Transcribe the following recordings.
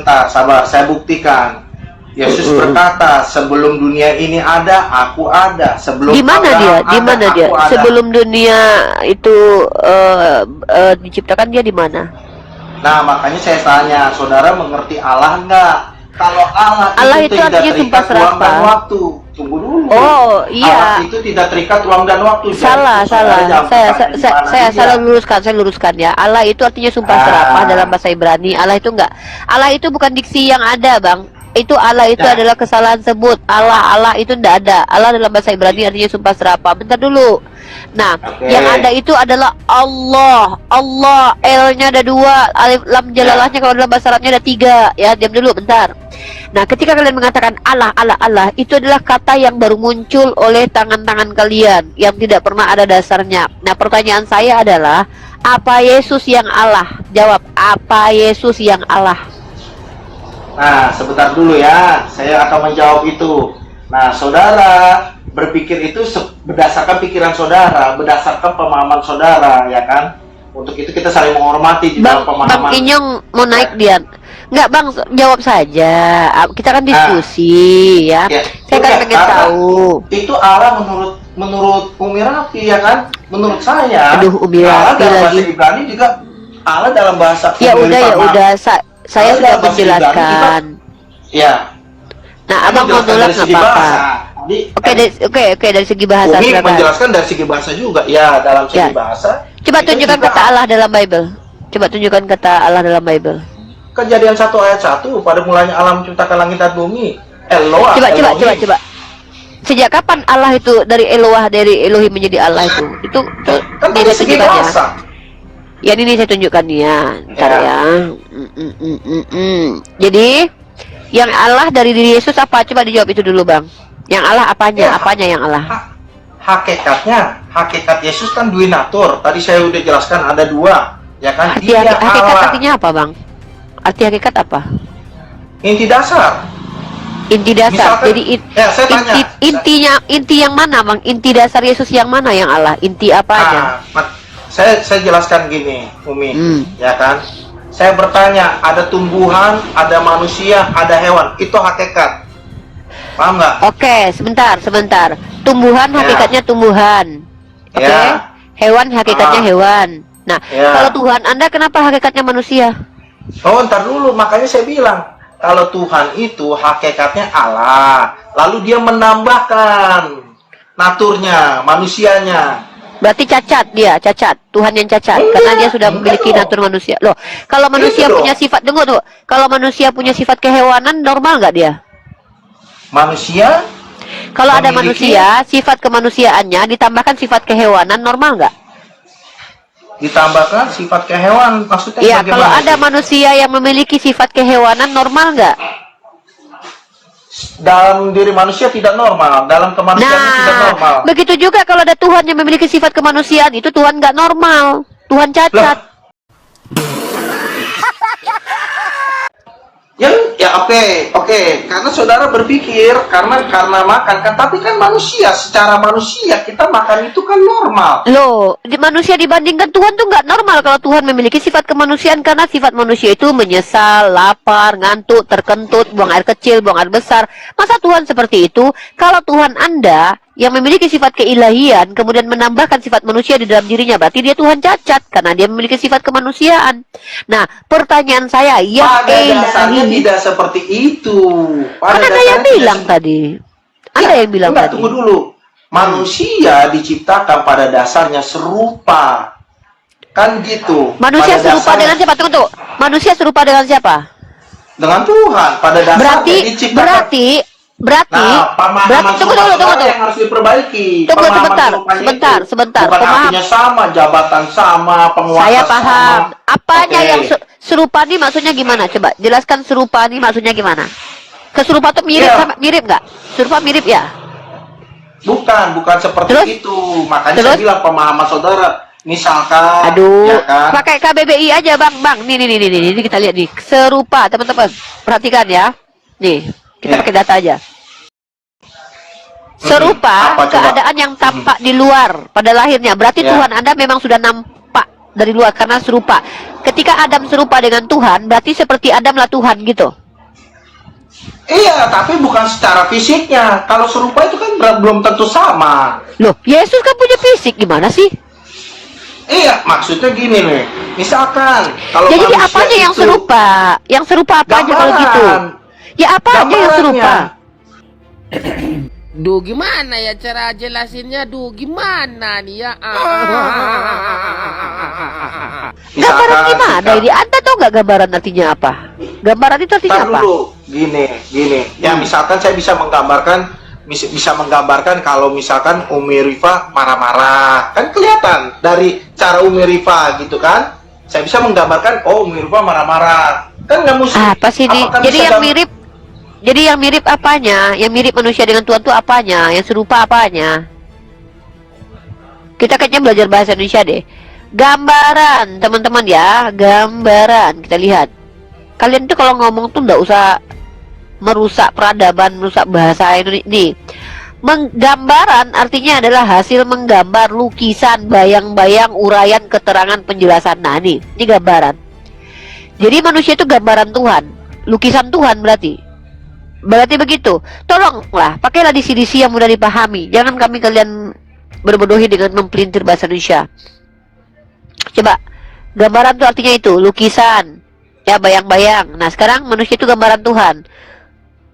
sebentar, sabar, saya buktikan. Yesus berkata, sebelum dunia ini ada, aku ada. Sebelum di mana dia? Di mana dia? Sebelum dunia itu diciptakan, dia di mana? Nah, makanya saya tanya, saudara mengerti Allah enggak? Kalau Allah itu tidak terikat ruang dan waktu. Tunggu dulu. Oh, iya. Allah itu tidak terikat ruang dan waktu. Salah. Saya salah luruskan, saya luruskan ya. Allah itu artinya sumpah serapah dalam bahasa Ibrani. Allah itu enggak. Allah itu bukan diksi yang ada, Bang. Itu Allah itu adalah kesalahan sebut. Allah itu enggak ada. Allah dalam bahasa Ibrani artinya sumpah serapah. Bentar dulu. Nah, yang ada itu adalah Allah. Allah, L-nya ada 2, alif lam jalalahnya kalau dalam bahasa Arabnya ada 3. Ya, diam dulu bentar. Nah, ketika kalian mengatakan Allah, itu adalah kata yang baru muncul oleh tangan-tangan kalian yang tidak pernah ada dasarnya. Nah, pertanyaan saya adalah, apa Yesus yang Allah? Jawab, apa Yesus yang Allah? Nah, sebentar dulu ya, saya akan menjawab itu. Nah, saudara berpikir itu berdasarkan pikiran saudara, berdasarkan pemahaman saudara, ya kan? Untuk itu kita saling menghormati di dalam pemahaman. Bang Inyong mau naik dia. Enggak, Bang, jawab saja. Kita kan diskusi, ya. Saya kan pengen tahu. Itu Allah menurut Umi Rafi, ya kan? Menurut saya. Aduh, Umi Rafi dalam lagi. bahasa Ibrani juga Allah dalam bahasa. Ya udah, saya sudah menjelaskan. Ya. Nah, Abang mau nolak nggak apa-apa. Oke, dari segi bahasa. Umi menjelaskan dari segi bahasa juga. Ya, dalam segi bahasa. Coba tunjukkan kata Allah dalam Bible. Coba tunjukkan kata Allah dalam Bible. Kejadian 1 ayat 1, pada mulanya Allah menciptakan langit dan bumi. Eloah. Coba. Sejak kapan Allah itu dari Eloah, dari Elohim menjadi Allah itu? Itu kan dari segi bahasa. Ya, ini saya tunjukkan ya. Ntar ya. Jadi, yang Allah dari diri Yesus apa? Coba dijawab itu dulu, Bang. Yang Allah apanya? Apanya yang Allah? Hakikat Yesus kan duinatur. Tadi saya udah jelaskan ada 2, ya kan? Hakikat artinya apa, Bang? Arti hakikat apa? Inti dasar. Inti dasar. Misalkan, jadi saya tanya, inti yang mana, Bang? Inti dasar Yesus yang mana yang Allah? Inti apanya? Saya jelaskan gini, Umi, ya kan? Saya bertanya, ada tumbuhan, ada manusia, ada hewan. Itu hakikat. Paham nggak? Oke, sebentar. Tumbuhan hakikatnya tumbuhan. Oke. Hewan hakikatnya hewan. Nah, kalau Tuhan Anda kenapa hakikatnya manusia? Oh, ntar dulu. Makanya saya bilang, kalau Tuhan itu hakikatnya Allah, lalu dia menambahkan naturnya, manusianya. Berarti cacat. Tuhan yang cacat. Karena dia sudah memiliki natur manusia. Loh, kalau manusia punya sifat, tunggu. Kalau manusia punya sifat kehewanan, normal nggak dia? Manusia? Kalau ada manusia, sifat kemanusiaannya ditambahkan sifat kehewanan, normal nggak? Ditambahkan sifat kehewanan, maksudnya iya, kalau ada manusia yang memiliki sifat kehewanan, normal nggak? Dalam diri manusia tidak normal, dalam kemanusiaan tidak normal. Begitu juga kalau ada Tuhan yang memiliki sifat kemanusiaan, itu Tuhan nggak normal, Tuhan cacat. Ya oke. Karena saudara berpikir karena makan kan, tapi kan manusia, secara manusia kita makan itu kan normal. Loh, di manusia dibandingkan Tuhan tuh nggak normal kalau Tuhan memiliki sifat kemanusiaan, karena sifat manusia itu menyesal, lapar, ngantuk, terkentut, buang air kecil, buang air besar. Masa Tuhan seperti itu? Kalau Tuhan Anda yang memiliki sifat keilahian kemudian menambahkan sifat manusia di dalam dirinya, berarti dia Tuhan cacat karena dia memiliki sifat kemanusiaan. Nah, pertanyaan saya, pada dasarnya tidak seperti itu. Pada yang bilang tadi. Anda yang bilang tadi. Tunggu dulu. Manusia diciptakan pada dasarnya serupa. Kan gitu. Manusia serupa dengan siapa? Tunggu. Manusia serupa dengan siapa? Dengan Tuhan. Pada dasarnya diciptakan. Berarti tunggu. Yang harus diperbaiki. Tunggu sebentar. Bukan artinya sama, jabatan sama, penguasa saya paham. sama. Apanya yang serupa nih maksudnya gimana? Coba jelaskan serupa nih maksudnya gimana? Keserupa tuh mirip nggak? Serupa mirip ya? Bukan seperti itu. Makanya saya bilang pemahaman saudara. Misalkan, ya kan? Pakai KBBI aja, Bang. Nih kita lihat nih. Serupa, teman-teman. Perhatikan ya. Nih. Kita pakai data aja. Serupa keadaan yang tampak di luar pada lahirnya. Berarti Tuhan Anda memang sudah nampak dari luar karena serupa. Ketika Adam serupa dengan Tuhan, berarti seperti Adam lah Tuhan gitu. Iya, tapi bukan secara fisiknya. Kalau serupa itu kan belum tentu sama. Loh, Yesus kan punya fisik, gimana sih? Iya, maksudnya gini nih. Misalkan kalau Jadi manusia apanya yang itu serupa? Yang serupa apa aja kalau gitu? gambaran, Ya apa aja yang serupa? Duh, gimana ya cara jelasinnya? Duh, gimana nih ya? Gambaran gimana ini? Anda tahu nggak gambaran artinya apa? Gambaran itu artinya Tar apa? dulu, gini. Ya misalkan saya bisa menggambarkan kalau misalkan Umi Rifa marah-marah, kan kelihatan dari cara Umi Rifa gitu kan. Saya bisa menggambarkan, oh Umi Rifa marah-marah, kan nggak mesti. Apa sih ini? Apakah Jadi bisa yang mirip, jadi yang mirip apanya? Yang mirip manusia dengan Tuhan itu apanya? Yang serupa apanya? Kita kayaknya belajar bahasa Indonesia deh. Gambaran, teman-teman ya, gambaran. Kita lihat. Kalian tuh kalau ngomong tuh nggak usah merusak peradaban, merusak bahasa Indonesia. Nih, menggambaran artinya adalah hasil menggambar, lukisan, bayang-bayang, uraian, keterangan, penjelasan. Nah, ini gambaran. Jadi manusia itu gambaran Tuhan, lukisan Tuhan berarti. Berarti begitu. Tolonglah, pakailah disi-disi yang mudah dipahami. Jangan kalian berbodohi dengan mempelintir bahasa Indonesia. Coba, gambaran itu artinya itu, lukisan, ya bayang-bayang. Nah, sekarang manusia itu gambaran Tuhan.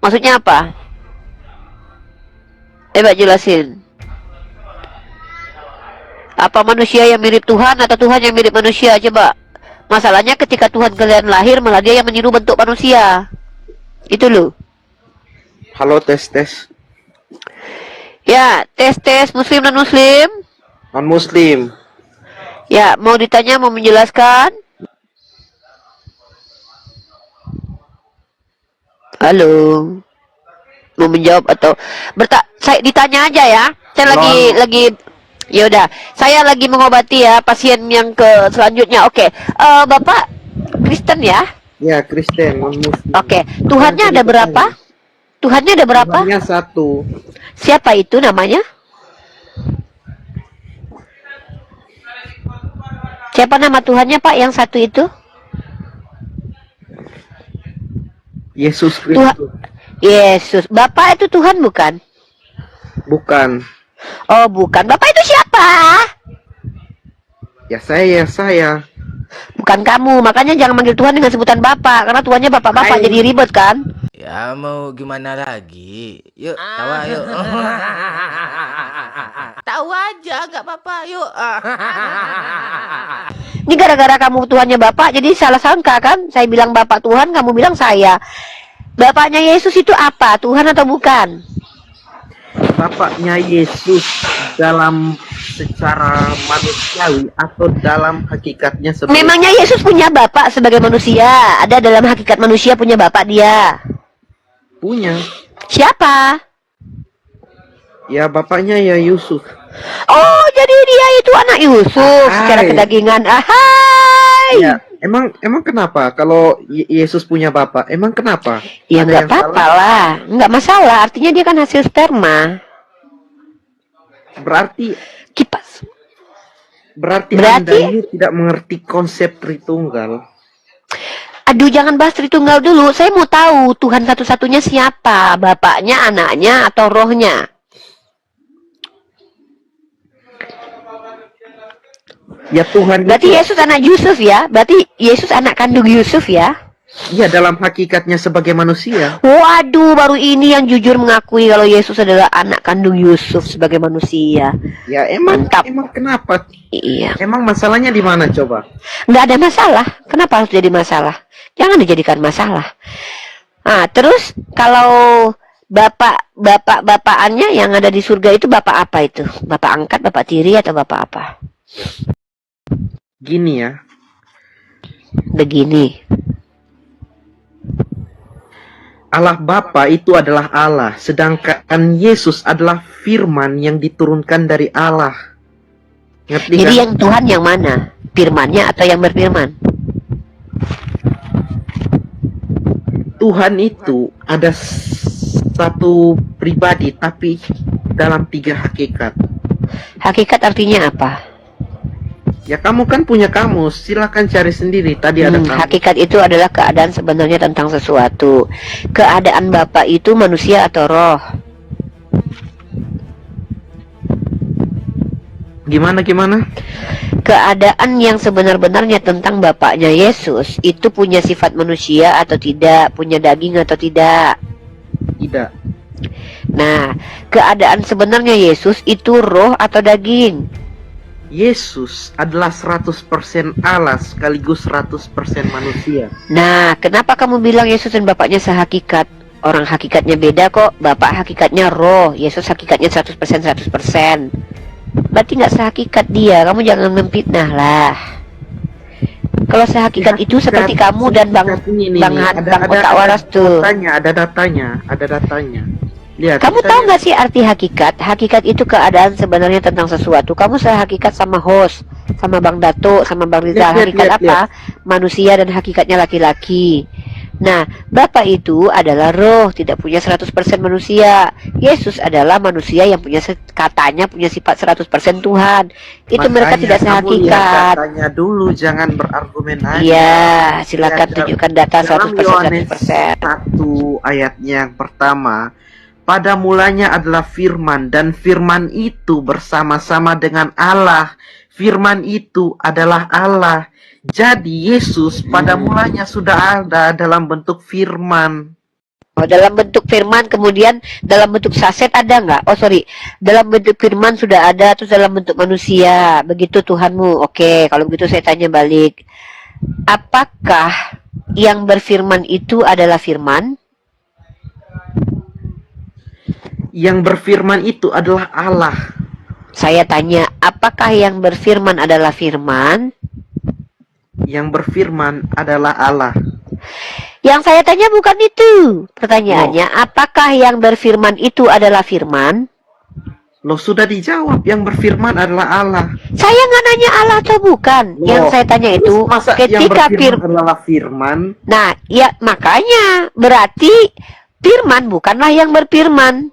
Maksudnya apa? Coba jelasin. Apa manusia yang mirip Tuhan atau Tuhan yang mirip manusia? Coba. Masalahnya ketika Tuhan kalian lahir, malah dia yang meniru bentuk manusia. Itu loh. Halo, tes. Ya, tes muslim dan muslim. Non-muslim. Ya, mau ditanya, mau menjelaskan? Halo. Mau menjawab atau saya ditanya aja ya. Saya lagi ya udah. Saya lagi mengobati ya pasien yang ke selanjutnya. Oke. Bapak Kristen ya? Ya, Kristen, non-muslim. Oke. Tuhannya ada berapa? Tuhannya ada berapa? Tuhannya satu. Siapa itu namanya? Siapa nama Tuhannya, Pak, yang satu itu? Yesus Tuhan. Kristus. Yesus. Bapak itu Tuhan bukan? Bukan. Oh, bukan. Bapak itu siapa? Ya saya. Bukan kamu. Makanya jangan manggil Tuhan dengan sebutan Bapak, karena Tuhannya Bapak-bapak Hai. jadi ribet kan? Ya mau gimana lagi? Yuk, tawa yuk. Tahu aja, nggak apa-apa. Yuk. Ini gara-gara kamu Tuhannya Bapak, jadi salah sangka kan? Saya bilang Bapak Tuhan, kamu bilang saya. Bapaknya Yesus itu apa? Tuhan atau bukan? Bapaknya Yesus dalam secara manusiawi atau dalam hakikatnya sebagai... Memangnya Yesus punya bapak sebagai manusia? Ada dalam hakikat manusia punya bapak dia? Punya. Siapa? Ya, bapaknya ya Yusuf. Oh, jadi dia itu anak Yusuf secara Hai. kedagingan. Ahai. Ya, emang kenapa kalau Yesus punya bapak? Emang kenapa? Ya Ada nggak yang apa-apa salah? lah, nggak masalah. Artinya dia kan hasil sperma. Berarti Kipas. Berarti Berarti- Anda ini tidak mengerti konsep Tritunggal. Aduh, jangan bahas Tritunggal dulu. Saya mau tahu Tuhan satu-satunya siapa? Bapaknya, anaknya, atau rohnya? Ya Tuhan Berarti itu, Yesus anak Yusuf ya? Berarti Yesus anak kandung Yusuf ya? ya dalam hakikatnya sebagai manusia. Waduh, baru ini yang jujur mengakui kalau Yesus adalah anak kandung Yusuf sebagai manusia. Ya emang Mantap. kenapa? Iya. Emang masalahnya di mana coba? Nggak ada masalah. Kenapa harus jadi masalah? Jangan dijadikan masalah. Nah, terus kalau bapak-bapakannya yang ada di surga itu bapak apa itu? Bapak angkat, bapak tiri, atau bapak apa? Gini ya, Begini. Allah Bapa itu adalah Allah, sedangkan Yesus adalah firman yang diturunkan dari Allah. Ngerti Jadi kan? yang Tuhan yang mana? Firmannya atau yang berfirman? Tuhan itu ada satu pribadi tapi dalam tiga hakikat. Hakikat artinya apa? Ya kamu kan punya kamus, silakan cari sendiri. Tadi ada kamus. Hakikat itu adalah keadaan sebenarnya tentang sesuatu. Keadaan Bapa itu manusia atau roh? Gimana? Keadaan yang sebenar-benarnya tentang Bapaknya Yesus itu punya sifat manusia atau tidak, punya daging atau tidak. Tidak. Nah, keadaan sebenarnya Yesus itu roh atau daging? Yesus adalah 100% Allah sekaligus 100% manusia. Nah, kenapa kamu bilang Yesus dan Bapaknya sehakikat? Orang hakikatnya beda kok. Bapak hakikatnya roh, Yesus hakikatnya 100% 100%. Berarti nggak sehakikat dia. Kamu jangan memfitnah lah. Kalau sehakikat itu seperti kamu dan Bang Otak Waras tuh. Ada datanya. Lihat, Kamu tahu nggak sih arti hakikat? Hakikat itu keadaan sebenarnya tentang sesuatu. Kamu sehakikat sama host, sama Bang Dato, sama Bang Rizal. Hakikat apa? Manusia dan hakikatnya laki-laki. Nah, Bapak itu adalah roh, tidak punya 100% manusia. Yesus adalah manusia yang katanya punya sifat 100% Tuhan. Itu mereka tidak sehakikat. Tanya dulu, jangan berargumen aja. Iya, silakan tunjukkan data 100% Yohanes 100%. 1 ayatnya yang pertama. Pada mulanya adalah firman, dan firman itu bersama-sama dengan Allah. Firman itu adalah Allah. Jadi Yesus pada mulanya sudah ada dalam bentuk firman. Oh, dalam bentuk firman, kemudian dalam bentuk saset ada nggak? Oh sorry, dalam bentuk firman sudah ada, terus dalam bentuk manusia. Begitu Tuhanmu. Oke, kalau begitu saya tanya balik. Apakah yang berfirman itu adalah firman? Yang berfirman itu adalah Allah. Saya tanya, apakah yang berfirman adalah firman? Yang berfirman adalah Allah. Yang saya tanya bukan itu. Pertanyaannya, apakah yang berfirman itu adalah firman? Loh, sudah dijawab, yang berfirman adalah Allah. Saya nggak nanya Allah atau bukan. Yang saya tanya itu, masa ketika yang berfirman adalah firman. Nah, ya makanya berarti firman bukanlah yang berfirman.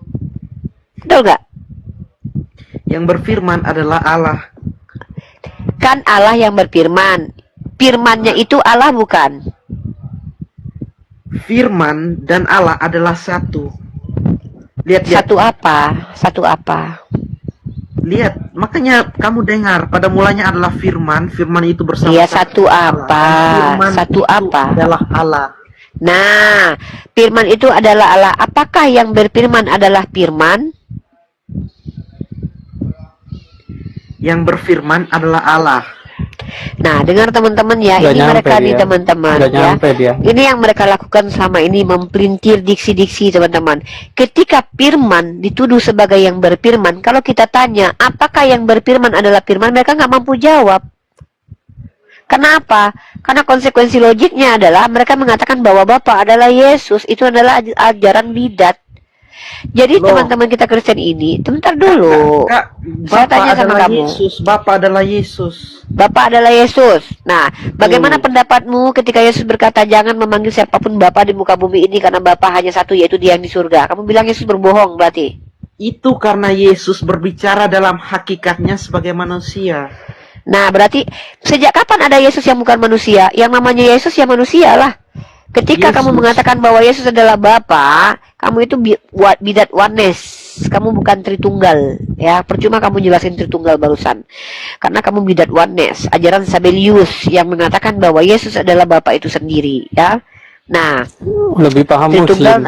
Betul nggak? Yang berfirman adalah Allah. Kan Allah yang berfirman. Firmannya itu Allah bukan? Firman dan Allah adalah satu. Lihat. Satu apa? Satu apa? Lihat, makanya kamu dengar, pada mulanya adalah firman, firman itu bersama. Iya, satu apa? Satu apa? Adalah Allah. Nah, firman itu adalah Allah. Apakah yang berfirman adalah firman? Yang berfirman adalah Allah. Nah, dengar teman-teman ya, ini mereka nih teman-teman ya. Ini yang mereka lakukan selama ini, mempelintir diksi-diksi teman-teman. Ketika firman dituduh sebagai yang berfirman, kalau kita tanya apakah yang berfirman adalah firman, mereka nggak mampu jawab. Kenapa? Karena konsekuensi logiknya adalah mereka mengatakan bahwa Bapa adalah Yesus, itu adalah ajaran bidat. Jadi teman-teman kita Kristen ini, sebentar dulu. Saya tanya sama kamu. Bapa adalah Yesus. Bapa adalah Yesus. Nah, bagaimana pendapatmu ketika Yesus berkata jangan memanggil siapapun Bapa di muka bumi ini karena Bapa hanya satu, yaitu Dia yang di surga. Kamu bilang Yesus berbohong berarti? Itu karena Yesus berbicara dalam hakikatnya sebagai manusia. Nah, berarti sejak kapan ada Yesus yang bukan manusia? Yang namanya Yesus ya manusia lah. Ketika kamu mengatakan bahwa Yesus adalah Bapa, kamu itu bidat oneness. Kamu bukan Tritunggal, ya. Percuma kamu jelasin Tritunggal barusan. Karena kamu bidat oneness, ajaran Sabellius yang mengatakan bahwa Yesus adalah Bapa itu sendiri, ya. Nah, lebih paham Muslim.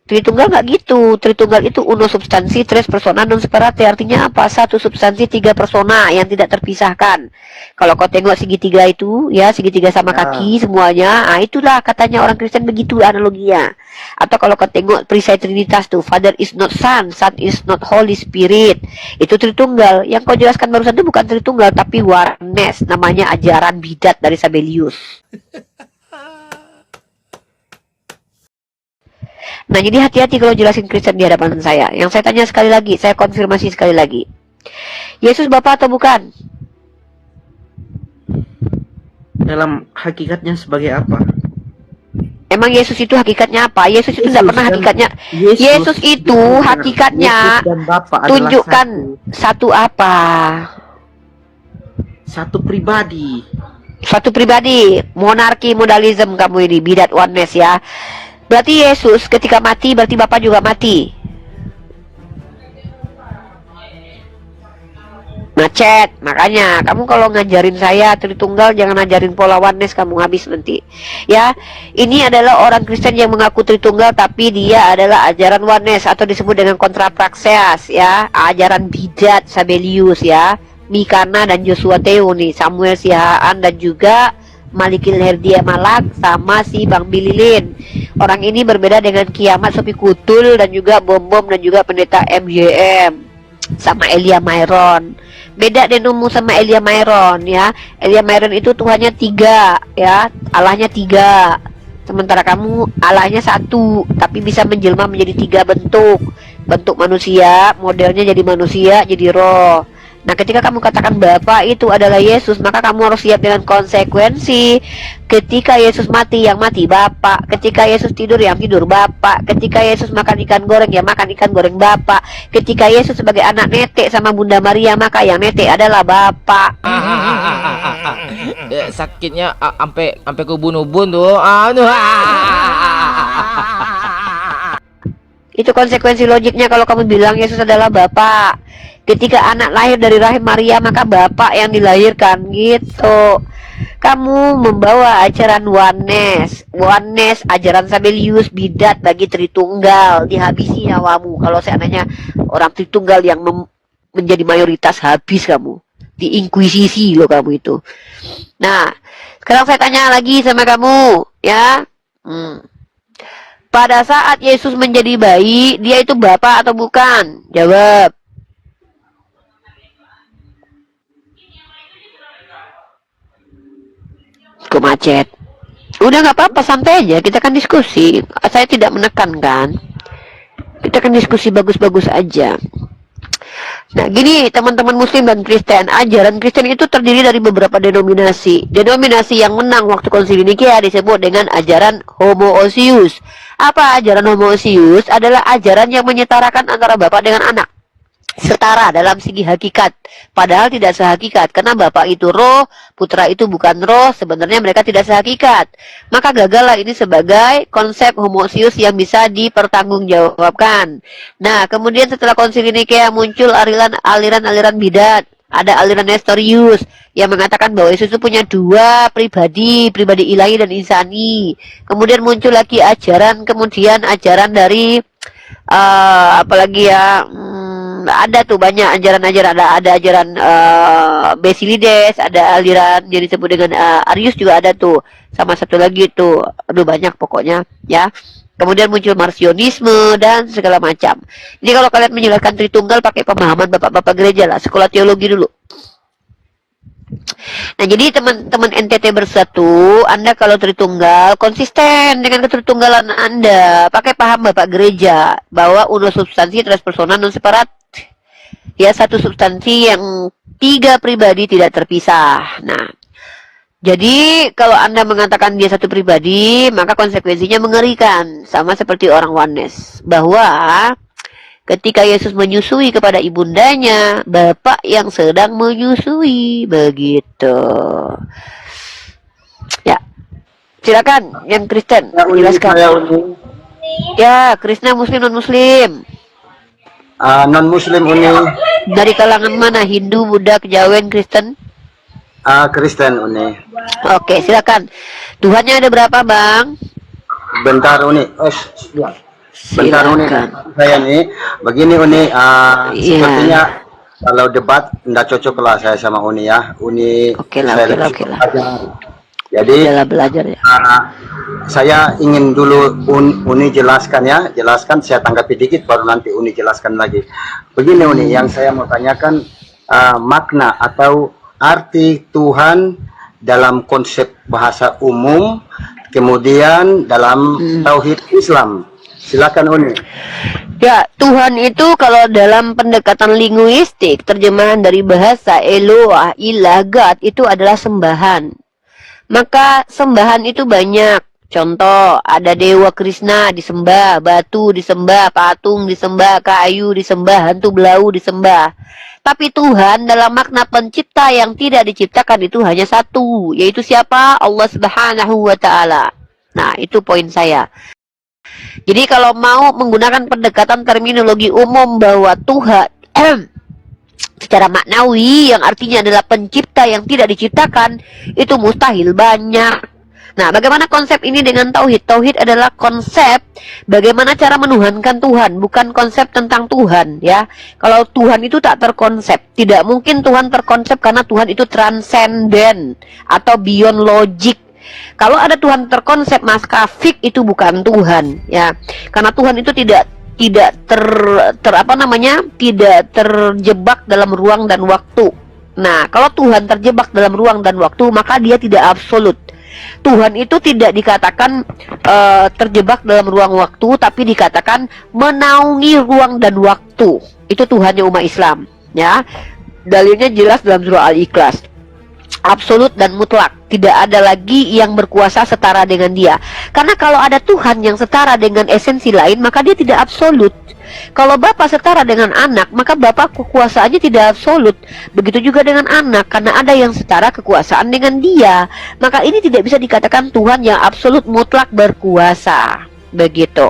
Tritunggal nggak gitu. Tritunggal itu uno substansi, tres persona non separate. Artinya apa? Satu substansi, tiga persona yang tidak terpisahkan. Kalau kau tengok segitiga itu, ya segitiga sama kaki semuanya. Itulah katanya orang Kristen begitu analoginya. Atau kalau kau tengok perisai Trinitas tuh, Father is not Son, Son is not Holy Spirit. Itu Tritunggal. Yang kau jelaskan barusan itu bukan Tritunggal, tapi oneness. Namanya ajaran bidat dari Sabellius. Nah, jadi hati-hati kalau jelasin Kristen di hadapan saya. Yang saya tanya sekali lagi, saya konfirmasi sekali lagi. Yesus Bapa atau bukan? Dalam hakikatnya sebagai apa? Emang Yesus itu hakikatnya apa? Yesus itu tidak pernah hakikatnya. Yesus itu hakikatnya Yesus dan Bapa tunjukkan adalah satu apa? satu pribadi. Suatu pribadi, monarki modalism kamu ini, bidat oneness ya. Berarti Yesus ketika mati berarti Bapa juga mati. Macet, makanya kamu kalau ngajarin saya Tritunggal jangan ngajarin pola oneness, kamu habis nanti. Ya, ini adalah orang Kristen yang mengaku Tritunggal tapi dia adalah ajaran oneness atau disebut dengan kontrapraxeas ya, ajaran bidat Sabelius ya. Mikana dan Joshua Teo nih, Samuel Sihaan dan juga Malikil Herdia Malak sama si Bang Bililin. Orang ini berbeda dengan Kiamat Sopi Kutul dan juga Bom Bom dan juga Pendeta MJM sama Elia Myron. Beda denomu sama Elia Myron ya. Elia Myron itu Tuhannya 3 ya, Allahnya 3. Sementara kamu Allahnya 1 tapi bisa menjelma menjadi 3 bentuk. Bentuk manusia, modelnya jadi manusia, jadi roh. Nah, ketika kamu katakan Bapa itu adalah Yesus, maka kamu harus siap dengan konsekuensi. Ketika Yesus mati, yang mati Bapa. Ketika Yesus tidur, yang tidur Bapa. Ketika Yesus makan ikan goreng, yang makan ikan goreng Bapa. Ketika Yesus sebagai anak netek sama Bunda Maria, maka yang netek adalah Bapa. Sakitnya sampai ke ubun-ubun tuh. Itu konsekuensi logiknya kalau kamu bilang Yesus adalah Bapa. Ketika anak lahir dari rahim Maria, maka Bapak yang dilahirkan gitu. Kamu membawa ajaran oneness, ajaran Sabelius, bidat bagi Tritunggal, dihabisi nyawamu. Kalau seandainya orang Tritunggal yang menjadi mayoritas, habis kamu. Diinkuisisi loh kamu itu. Nah, sekarang saya tanya lagi sama kamu, ya. Pada saat Yesus menjadi bayi, dia itu Bapak atau bukan? Jawab. Kok macet? Udah nggak apa-apa, santai aja. Kita kan diskusi. Saya tidak menekankan. Kita kan diskusi bagus-bagus aja. Nah, gini teman-teman Muslim dan Kristen, ajaran Kristen itu terdiri dari beberapa denominasi. Denominasi yang menang waktu Konsili Nikea disebut dengan ajaran Homoousius. Apa ajaran Homoousius? Adalah ajaran yang menyetarakan antara bapak dengan anak. Setara dalam segi hakikat, padahal tidak sehakikat, karena Bapak itu roh, putra itu bukan roh, sebenarnya mereka tidak sehakikat. Maka gagallah ini sebagai konsep homoousius yang bisa dipertanggungjawabkan. Nah, kemudian setelah Konsili Nikea muncul aliran-aliran bidat. Ada aliran Nestorius yang mengatakan bahwa Yesus itu punya 2 pribadi ilahi dan insani. Kemudian muncul lagi ajaran dari apalagi ya, ada tuh banyak ajaran-ajaran. Ada ajaran Basilides, ada aliran yang disebut dengan Arius juga ada tuh, sama satu lagi tuh, aduh banyak pokoknya ya. Kemudian muncul Marcionisme dan segala macam. Ini kalau kalian menjelaskan Tritunggal pakai pemahaman bapak-bapak gereja lah, sekolah teologi dulu. Nah, jadi teman-teman NTT Bersatu, Anda kalau Tritunggal konsisten dengan ketritunggalan Anda, pakai paham Bapak Gereja bahwa uno substansi tres persona non separat. Ya, satu substansi yang 3 pribadi tidak terpisah. Nah, jadi kalau Anda mengatakan dia satu pribadi, maka konsekuensinya mengerikan, sama seperti orang oneness, bahwa ketika Yesus menyusui kepada ibundanya, Bapak yang sedang menyusui, begitu. Ya, silakan yang Kristen jelaskan. Ya, Kristen Muslim non Muslim. Non Muslim Uni. Dari kalangan mana? Hindu, Buddha, Kejawen, Kristen? Kristen Uni. Oke, silakan. Tuhannya ada berapa, Bang? Bentar Uni. Bentar Uni. Saya nih, begini Uni. Sepertinya kalau debat tidak cocok lah saya sama Uni ya. Uni. Oke lah. Jadi belajar ya. Saya ingin dulu Uni jelaskan, saya tanggapi dikit baru nanti Uni jelaskan lagi. Begini Uni, yang saya mau tanyakan makna atau arti Tuhan dalam konsep bahasa umum, kemudian dalam tauhid Islam. Silakan Uni. Ya, Tuhan itu kalau dalam pendekatan linguistik, terjemahan dari bahasa Eloah, Ilah, God itu adalah sembahan. Maka sembahan itu banyak. Contoh, ada Dewa Krishna disembah, batu disembah, patung disembah, kayu disembah, hantu belau disembah. Tapi Tuhan dalam makna pencipta yang tidak diciptakan itu hanya satu, yaitu siapa? Allah Subhanahu wa Ta'ala. Nah, itu poin saya. Jadi kalau mau menggunakan pendekatan terminologi umum bahwa Tuhan secara maknawi yang artinya adalah pencipta yang tidak diciptakan, itu mustahil banyak. Nah, bagaimana konsep ini dengan tauhid? Tauhid adalah konsep bagaimana cara menuhankan Tuhan, bukan konsep tentang Tuhan, ya. Kalau Tuhan itu tak terkonsep, tidak mungkin Tuhan terkonsep karena Tuhan itu transenden atau beyond logic. Kalau ada Tuhan terkonsep, maka fik itu bukan Tuhan, ya. Karena Tuhan itu tidak terjebak dalam ruang dan waktu. Nah, kalau Tuhan terjebak dalam ruang dan waktu, maka dia tidak absolut. Tuhan itu tidak dikatakan terjebak dalam ruang waktu, tapi dikatakan menaungi ruang dan waktu. Itu Tuhannya umat Islam, ya. Dalilnya jelas dalam surah Al-Ikhlas. Absolut dan mutlak, tidak ada lagi yang berkuasa setara dengan dia. Karena kalau ada Tuhan yang setara dengan esensi lain, maka dia tidak absolut. Kalau Bapa setara dengan anak, maka Bapa kekuasaannya tidak absolut. Begitu juga dengan anak, karena ada yang setara kekuasaan dengan dia. Maka ini tidak bisa dikatakan Tuhan yang absolut mutlak berkuasa. Begitu.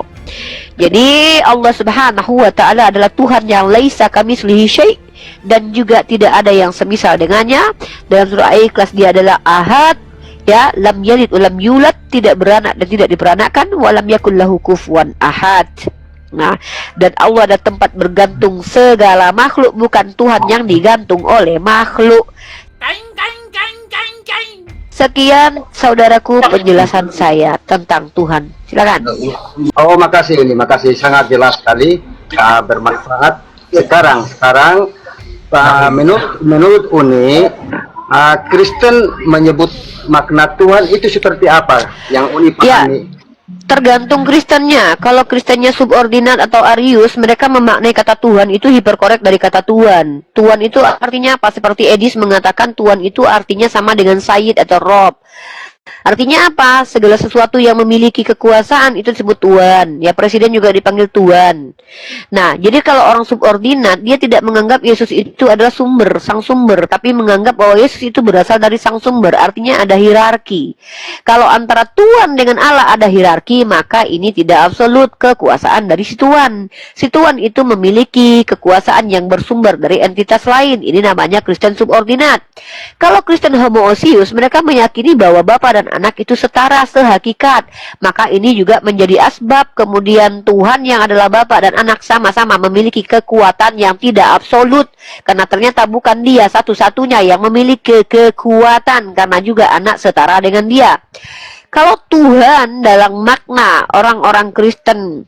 Jadi Allah Subhanahu wa Ta'ala adalah Tuhan yang laisa kamitslihi syai', dan juga tidak ada yang semisal dengannya. Dalam surah Al-Ikhlas dia adalah ahad, ya, lam yalid walam yulad, tidak beranak dan tidak diperanakkan, walam yakul lahu kufuwan ahad. Nah, dan Allah ada tempat bergantung segala makhluk, bukan Tuhan yang digantung oleh makhluk. Sekian saudaraku penjelasan saya tentang Tuhan. Silakan. Oh, makasih ini, makasih, sangat jelas sekali, bermanfaat. Sekarang menurut Uni, Kristen menyebut makna Tuhan itu seperti apa yang Uni pahami? Ya, tergantung Kristennya. Kalau Kristennya subordinat atau Arius, mereka memaknai kata Tuhan itu hiperkorek dari kata Tuhan. Tuhan itu artinya apa? Seperti Edis mengatakan Tuhan itu artinya sama dengan Sayyid atau Rob. Artinya apa? Segala sesuatu yang memiliki kekuasaan itu disebut Tuhan. Ya, presiden juga dipanggil Tuhan. Nah, jadi kalau orang subordinat, dia tidak menganggap Yesus itu adalah sumber, sang sumber, tapi menganggap bahwa Yesus itu berasal dari sang sumber. Artinya ada hierarki. Kalau antara Tuhan dengan Allah ada hierarki, maka ini tidak absolut kekuasaan dari si Tuhan. Si Tuhan itu memiliki kekuasaan yang bersumber dari entitas lain. Ini namanya Kristen subordinat. Kalau Kristen homoousius, mereka meyakini bahwa Bapa dan anak itu setara sehakikat. Maka ini juga menjadi asbab kemudian Tuhan yang adalah Bapa dan anak sama-sama memiliki kekuatan yang tidak absolut. Karena ternyata bukan dia satu-satunya yang memiliki kekuatan, karena juga anak setara dengan dia. Kalau Tuhan dalam makna orang-orang Kristen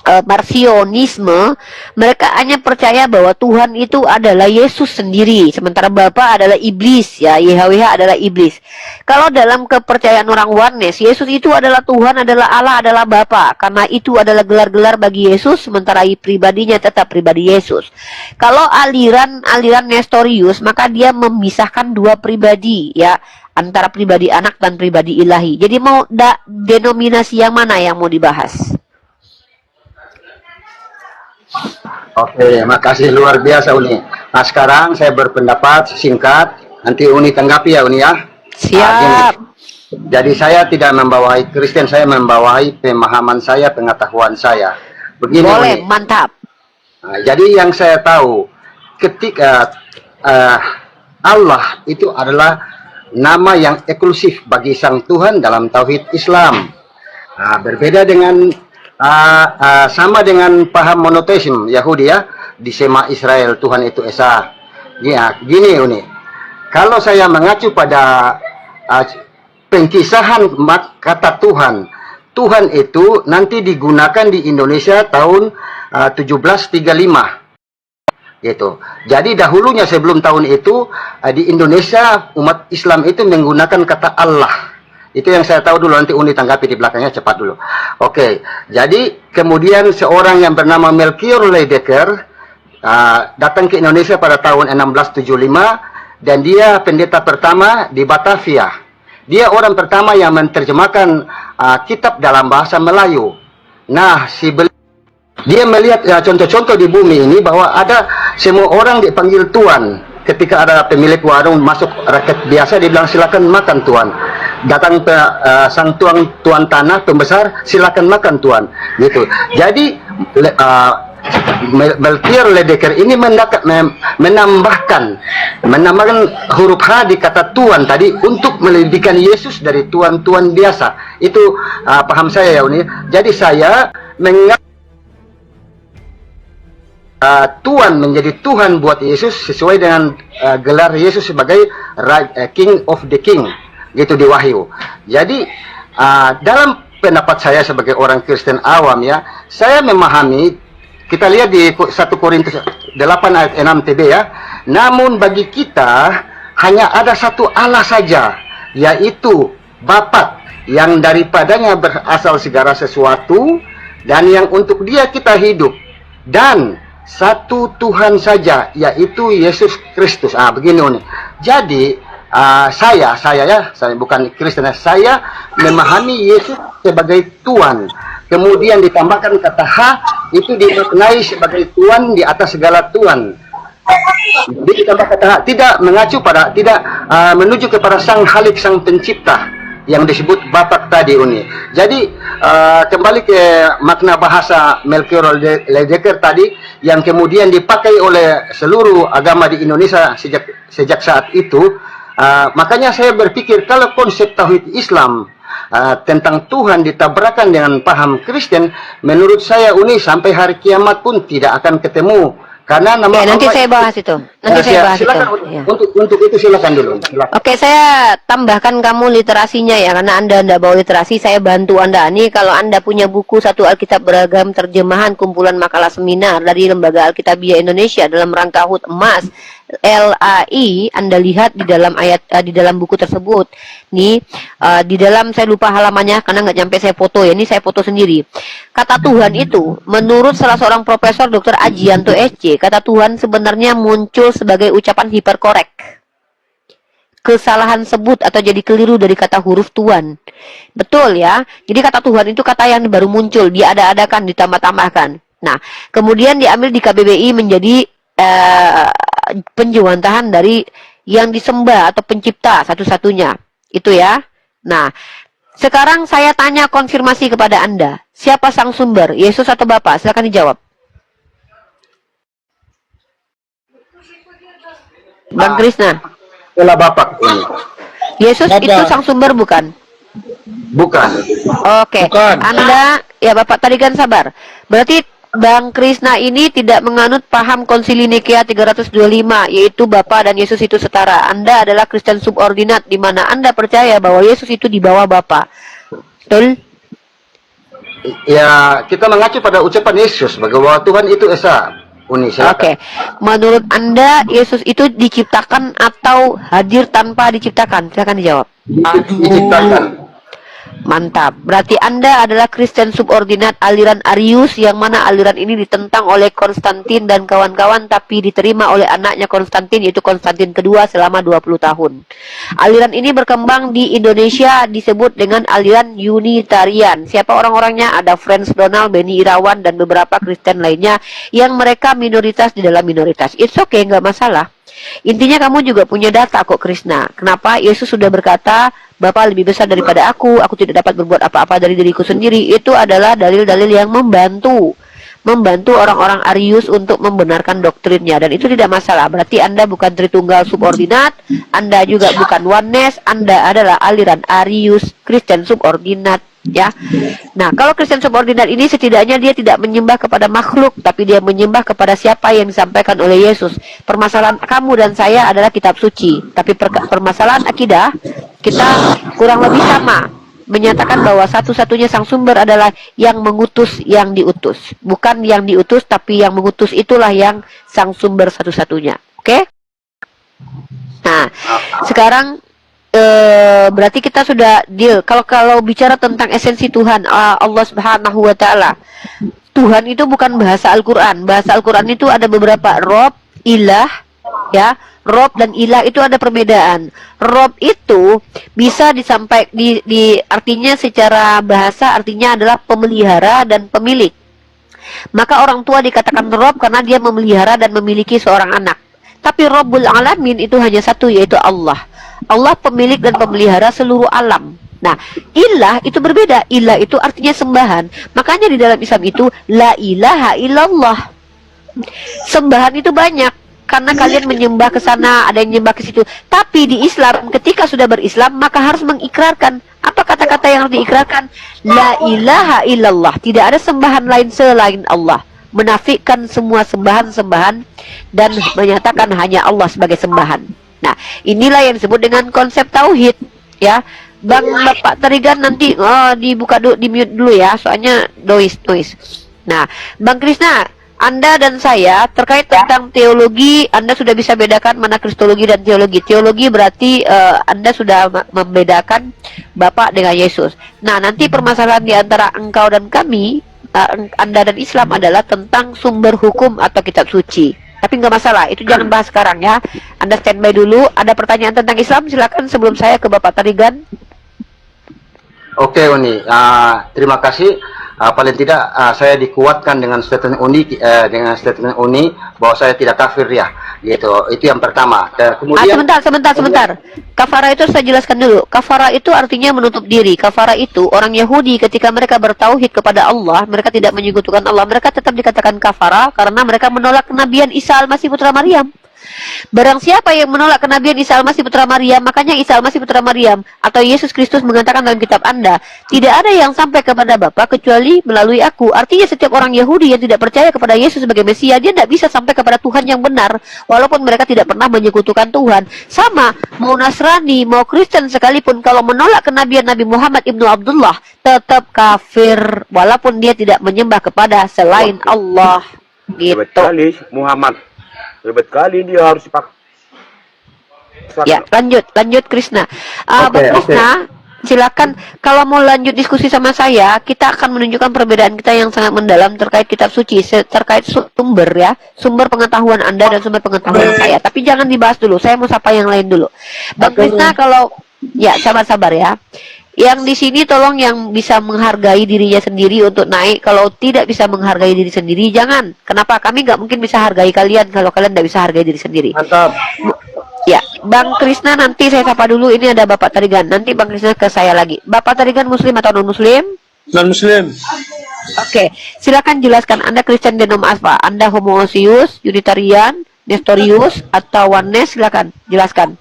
Marsionisme, mereka hanya percaya bahwa Tuhan itu adalah Yesus sendiri, sementara Bapa adalah iblis, ya, YHWH adalah iblis. Kalau dalam kepercayaan orang Oneness, Yesus itu adalah Tuhan, adalah Allah, adalah Bapa, karena itu adalah gelar-gelar bagi Yesus, sementara pribadinya tetap pribadi Yesus. Kalau aliran Nestorius, maka dia memisahkan dua pribadi, ya, antara pribadi anak dan pribadi ilahi. Jadi mau denominasi yang mana yang mau dibahas? Oke, makasih luar biasa Uni. Nah, sekarang saya berpendapat singkat, nanti Uni tanggapi ya Uni ya. Siap. Jadi saya tidak membawahi Kristen, saya membawahi pemahaman saya, pengetahuan saya. Begini Boleh, Uni. mantap. Nah, jadi yang saya tahu, ketika Allah itu adalah nama yang eksklusif bagi Sang Tuhan dalam Tauhid Islam. Nah, berbeda dengan sama dengan paham monoteisme Yahudi ya, di Sema Israel Tuhan itu Esa. Ya, gini Uni. Kalau saya mengacu pada pengkisahan kata Tuhan, Tuhan itu nanti digunakan di Indonesia tahun 1735. Gitu. Jadi dahulunya sebelum tahun itu di Indonesia umat Islam itu menggunakan kata Allah. Itu yang saya tahu dulu, nanti Uni tanggapi di belakangnya cepat dulu. Oke, jadi kemudian seorang yang bernama Melchior Leidecker datang ke Indonesia pada tahun 1675 dan dia pendeta pertama di Batavia. Dia orang pertama yang menerjemahkan kitab dalam bahasa Melayu. Nah, dia melihat contoh-contoh di bumi ini bahwa ada semua orang dipanggil Tuan. Ketika ada pemilik warung masuk rakyat biasa, dia bilang silakan makan Tuan. Datang sang tuan tanah pembesar, silakan makan Tuan. Gitu. Jadi Melchior Ledecker ini menambahkan huruf H di kata Tuan tadi untuk melebihkan Yesus dari tuan-tuan biasa. Itu paham saya ya Uni. Jadi saya menganggap Tuhan menjadi Tuhan buat Yesus sesuai dengan gelar Yesus sebagai King of the King, gitu di Wahyu. Jadi dalam pendapat saya sebagai orang Kristen awam ya, saya memahami, kita lihat di 1 Korintus 8 ayat 6 TB ya. Namun bagi kita hanya ada satu Allah saja, yaitu Bapa yang daripadanya berasal segala sesuatu dan yang untuk Dia kita hidup, dan satu Tuhan saja, yaitu Yesus Kristus. Begini nih. Jadi saya bukan Kristen, saya memahami Yesus sebagai Tuhan. Kemudian ditambahkan kata H, itu dimaknai sebagai Tuhan di atas segala Tuhan. Ditambah kata H, tidak mengacu pada, tidak menuju kepada Sang Khalik, Sang Pencipta yang disebut Bapak tadi Uni. Jadi kembali ke makna bahasa Melchior Ledecker tadi yang kemudian dipakai oleh seluruh agama di Indonesia sejak saat itu. Makanya saya berpikir kalau konsep tauhid Islam tentang Tuhan ditabrakan dengan paham Kristen, menurut saya Uni sampai hari kiamat pun tidak akan ketemu. Karena nama nanti saya bahas itu. Silakan, Ya. Untuk itu silakan dulu. Silakan. Oke, saya tambahkan kamu literasinya ya, karena Anda bawa literasi, saya bantu Anda. Nih, kalau Anda punya buku Satu Alkitab Beragam Terjemahan Kumpulan Makalah Seminar dari Lembaga Alkitabiah Indonesia dalam rangka HUT Emas LAI, Anda lihat di dalam di dalam buku tersebut. Nih, di dalam, saya lupa halamannya karena nggak nyampe saya foto ya. Ini saya foto sendiri. Kata Tuhan itu, menurut salah seorang profesor Dr. Ajianto SC, kata Tuhan sebenarnya muncul sebagai ucapan hiperkorek. Kesalahan sebut atau jadi keliru dari kata huruf Tuhan. Betul ya. Jadi kata Tuhan itu kata yang baru muncul, diada-adakan, ditambah-tambahkan. Nah, kemudian diambil di KBBI menjadi penjewantahan dari yang disembah atau pencipta satu-satunya. Itu ya. Nah, sekarang saya tanya konfirmasi kepada Anda. Siapa sang sumber? Yesus atau Bapa? Silakan dijawab. Bang Krisna. Itulah Bapak ini. Yesus itu sang sumber bukan? Bukan. Oke. Anda, ya Bapak tadi kan sabar. Berarti Bang Krisna ini tidak menganut paham Konsili Nikea 325, yaitu Bapa dan Yesus itu setara. Anda adalah Kristen subordinat, di mana Anda percaya bahwa Yesus itu di bawah Bapa. Betul? Ya, kita mengacu pada ucapan Yesus bahwa Tuhan itu Esa. Oke. Menurut Anda, Yesus itu diciptakan atau hadir tanpa diciptakan? Silakan dijawab. Diciptakan. Mantap. Berarti Anda adalah Kristen subordinat aliran Arius, yang mana aliran ini ditentang oleh Konstantin dan kawan-kawan, tapi diterima oleh anaknya Konstantin, yaitu Konstantin kedua selama 20 tahun. Aliran ini berkembang di Indonesia, disebut dengan aliran Unitarian. Siapa orang-orangnya? Ada Franz Donald, Benny Irawan, dan beberapa Kristen lainnya yang mereka minoritas di dalam minoritas. It's okay, nggak masalah. Intinya kamu juga punya data kok Krisna. Kenapa? Yesus sudah berkata, Bapa lebih besar daripada aku tidak dapat berbuat apa-apa dari diriku sendiri. Itu adalah dalil-dalil yang membantu orang-orang Arius untuk membenarkan doktrinnya, dan itu tidak masalah. Berarti Anda bukan Tritunggal subordinat, Anda juga bukan oneness, Anda adalah aliran Arius, Kristen subordinat, ya. Nah, kalau Kristen subordinat ini setidaknya dia tidak menyembah kepada makhluk, tapi dia menyembah kepada siapa yang disampaikan oleh Yesus. Permasalahan kamu dan saya adalah kitab suci, tapi permasalahan akidah kita kurang lebih sama, menyatakan bahwa satu-satunya sang sumber adalah yang mengutus yang diutus. Bukan yang diutus, tapi yang mengutus itulah yang sang sumber satu-satunya. Oke? Nah, sekarang berarti kita sudah deal. Kalau bicara tentang esensi Tuhan, Allah Subhanahu wa Ta'ala, Tuhan itu bukan bahasa Al-Quran. Bahasa Al-Quran itu ada beberapa Rob, Ilah, ya. Rob dan ilah itu ada perbedaan. Rob itu bisa disampaikan artinya secara bahasa, artinya adalah pemelihara dan pemilik. Maka orang tua dikatakan Rob karena dia memelihara dan memiliki seorang anak. Tapi Rabbul Alamin itu hanya satu, yaitu Allah. Allah pemilik dan pemelihara seluruh alam. Nah, ilah itu berbeda. Ilah itu artinya sembahan. Makanya di dalam Islam itu la ilaha illallah. Sembahan itu banyak karena kalian menyembah ke sana, ada yang menyembah ke situ. Tapi di Islam, ketika sudah berislam, maka harus mengikrarkan. Apa kata-kata yang harus diikrarkan? La ilaha illallah. Tidak ada sembahan lain selain Allah. Menafikan semua sembahan-sembahan dan menyatakan hanya Allah sebagai sembahan. Nah, inilah yang disebut dengan konsep tauhid, ya. Bang Bapak Tarigan nanti dibuka dulu, di mute dulu ya, soalnya noise. Nah, Bang Krisna, Anda dan saya terkait tentang teologi, Anda sudah bisa bedakan mana kristologi dan teologi. Teologi berarti Anda sudah membedakan Bapak dengan Yesus. Nah, nanti permasalahan di antara engkau dan kami, Anda dan Islam adalah tentang sumber hukum atau kitab suci. Tapi nggak masalah, itu jangan bahas sekarang ya. Anda standby dulu. Ada pertanyaan tentang Islam? Silakan sebelum saya ke Bapak Tarigan. Oke Uni, terima kasih. Paling tidak saya dikuatkan dengan statement Uni, bahwa saya tidak kafir ya, gitu. Itu yang pertama. Kemudian Sebentar. Kafara itu saya jelaskan dulu. Kafara itu artinya menutup diri. Kafara itu orang Yahudi ketika mereka bertauhid kepada Allah, mereka tidak menyekutukan Allah, mereka tetap dikatakan kafara karena mereka menolak kenabian Isa Al-Masih putra Maryam. Barang siapa yang menolak kenabian Isa Al-Masih putra Maryam, makanya Isa Al-Masih putra Maryam atau Yesus Kristus mengatakan dalam kitab Anda, tidak ada yang sampai kepada Bapa kecuali melalui aku. Artinya setiap orang Yahudi yang tidak percaya kepada Yesus sebagai Mesia, dia tidak bisa sampai kepada Tuhan yang benar, walaupun mereka tidak pernah menyekutukan Tuhan. Sama, mau Nasrani, mau Kristen sekalipun, kalau menolak kenabian Nabi Muhammad Ibnu Abdullah, tetap kafir, walaupun dia tidak menyembah kepada selain Allah. Gitu. Muhammad. Hebat kali dia harus dipakai. Ya, lanjut Krisna. Bang Krisna, silakan kalau mau lanjut diskusi sama saya, kita akan menunjukkan perbedaan kita yang sangat mendalam terkait kitab suci, terkait sumber ya, sumber pengetahuan Anda dan sumber pengetahuan saya. Tapi jangan dibahas dulu, saya mau sapa yang lain dulu. Bang Krisna, kalau ya sabar ya. Yang di sini tolong yang bisa menghargai dirinya sendiri untuk naik. Kalau tidak bisa menghargai diri sendiri, jangan. Kenapa? Kami nggak mungkin bisa hargai kalian kalau kalian nggak bisa hargai diri sendiri. Mantap. Ya, Bang Krisna nanti saya sapa dulu. Ini ada Bapak Tarigan. Nanti Bang Krisna ke saya lagi. Bapak Tarigan Muslim atau non Muslim? Non Muslim. Oke, silakan jelaskan. Anda Kristen denom apa? Anda homoousius, Unitarian, Nestorius atau Oneness? Silakan jelaskan.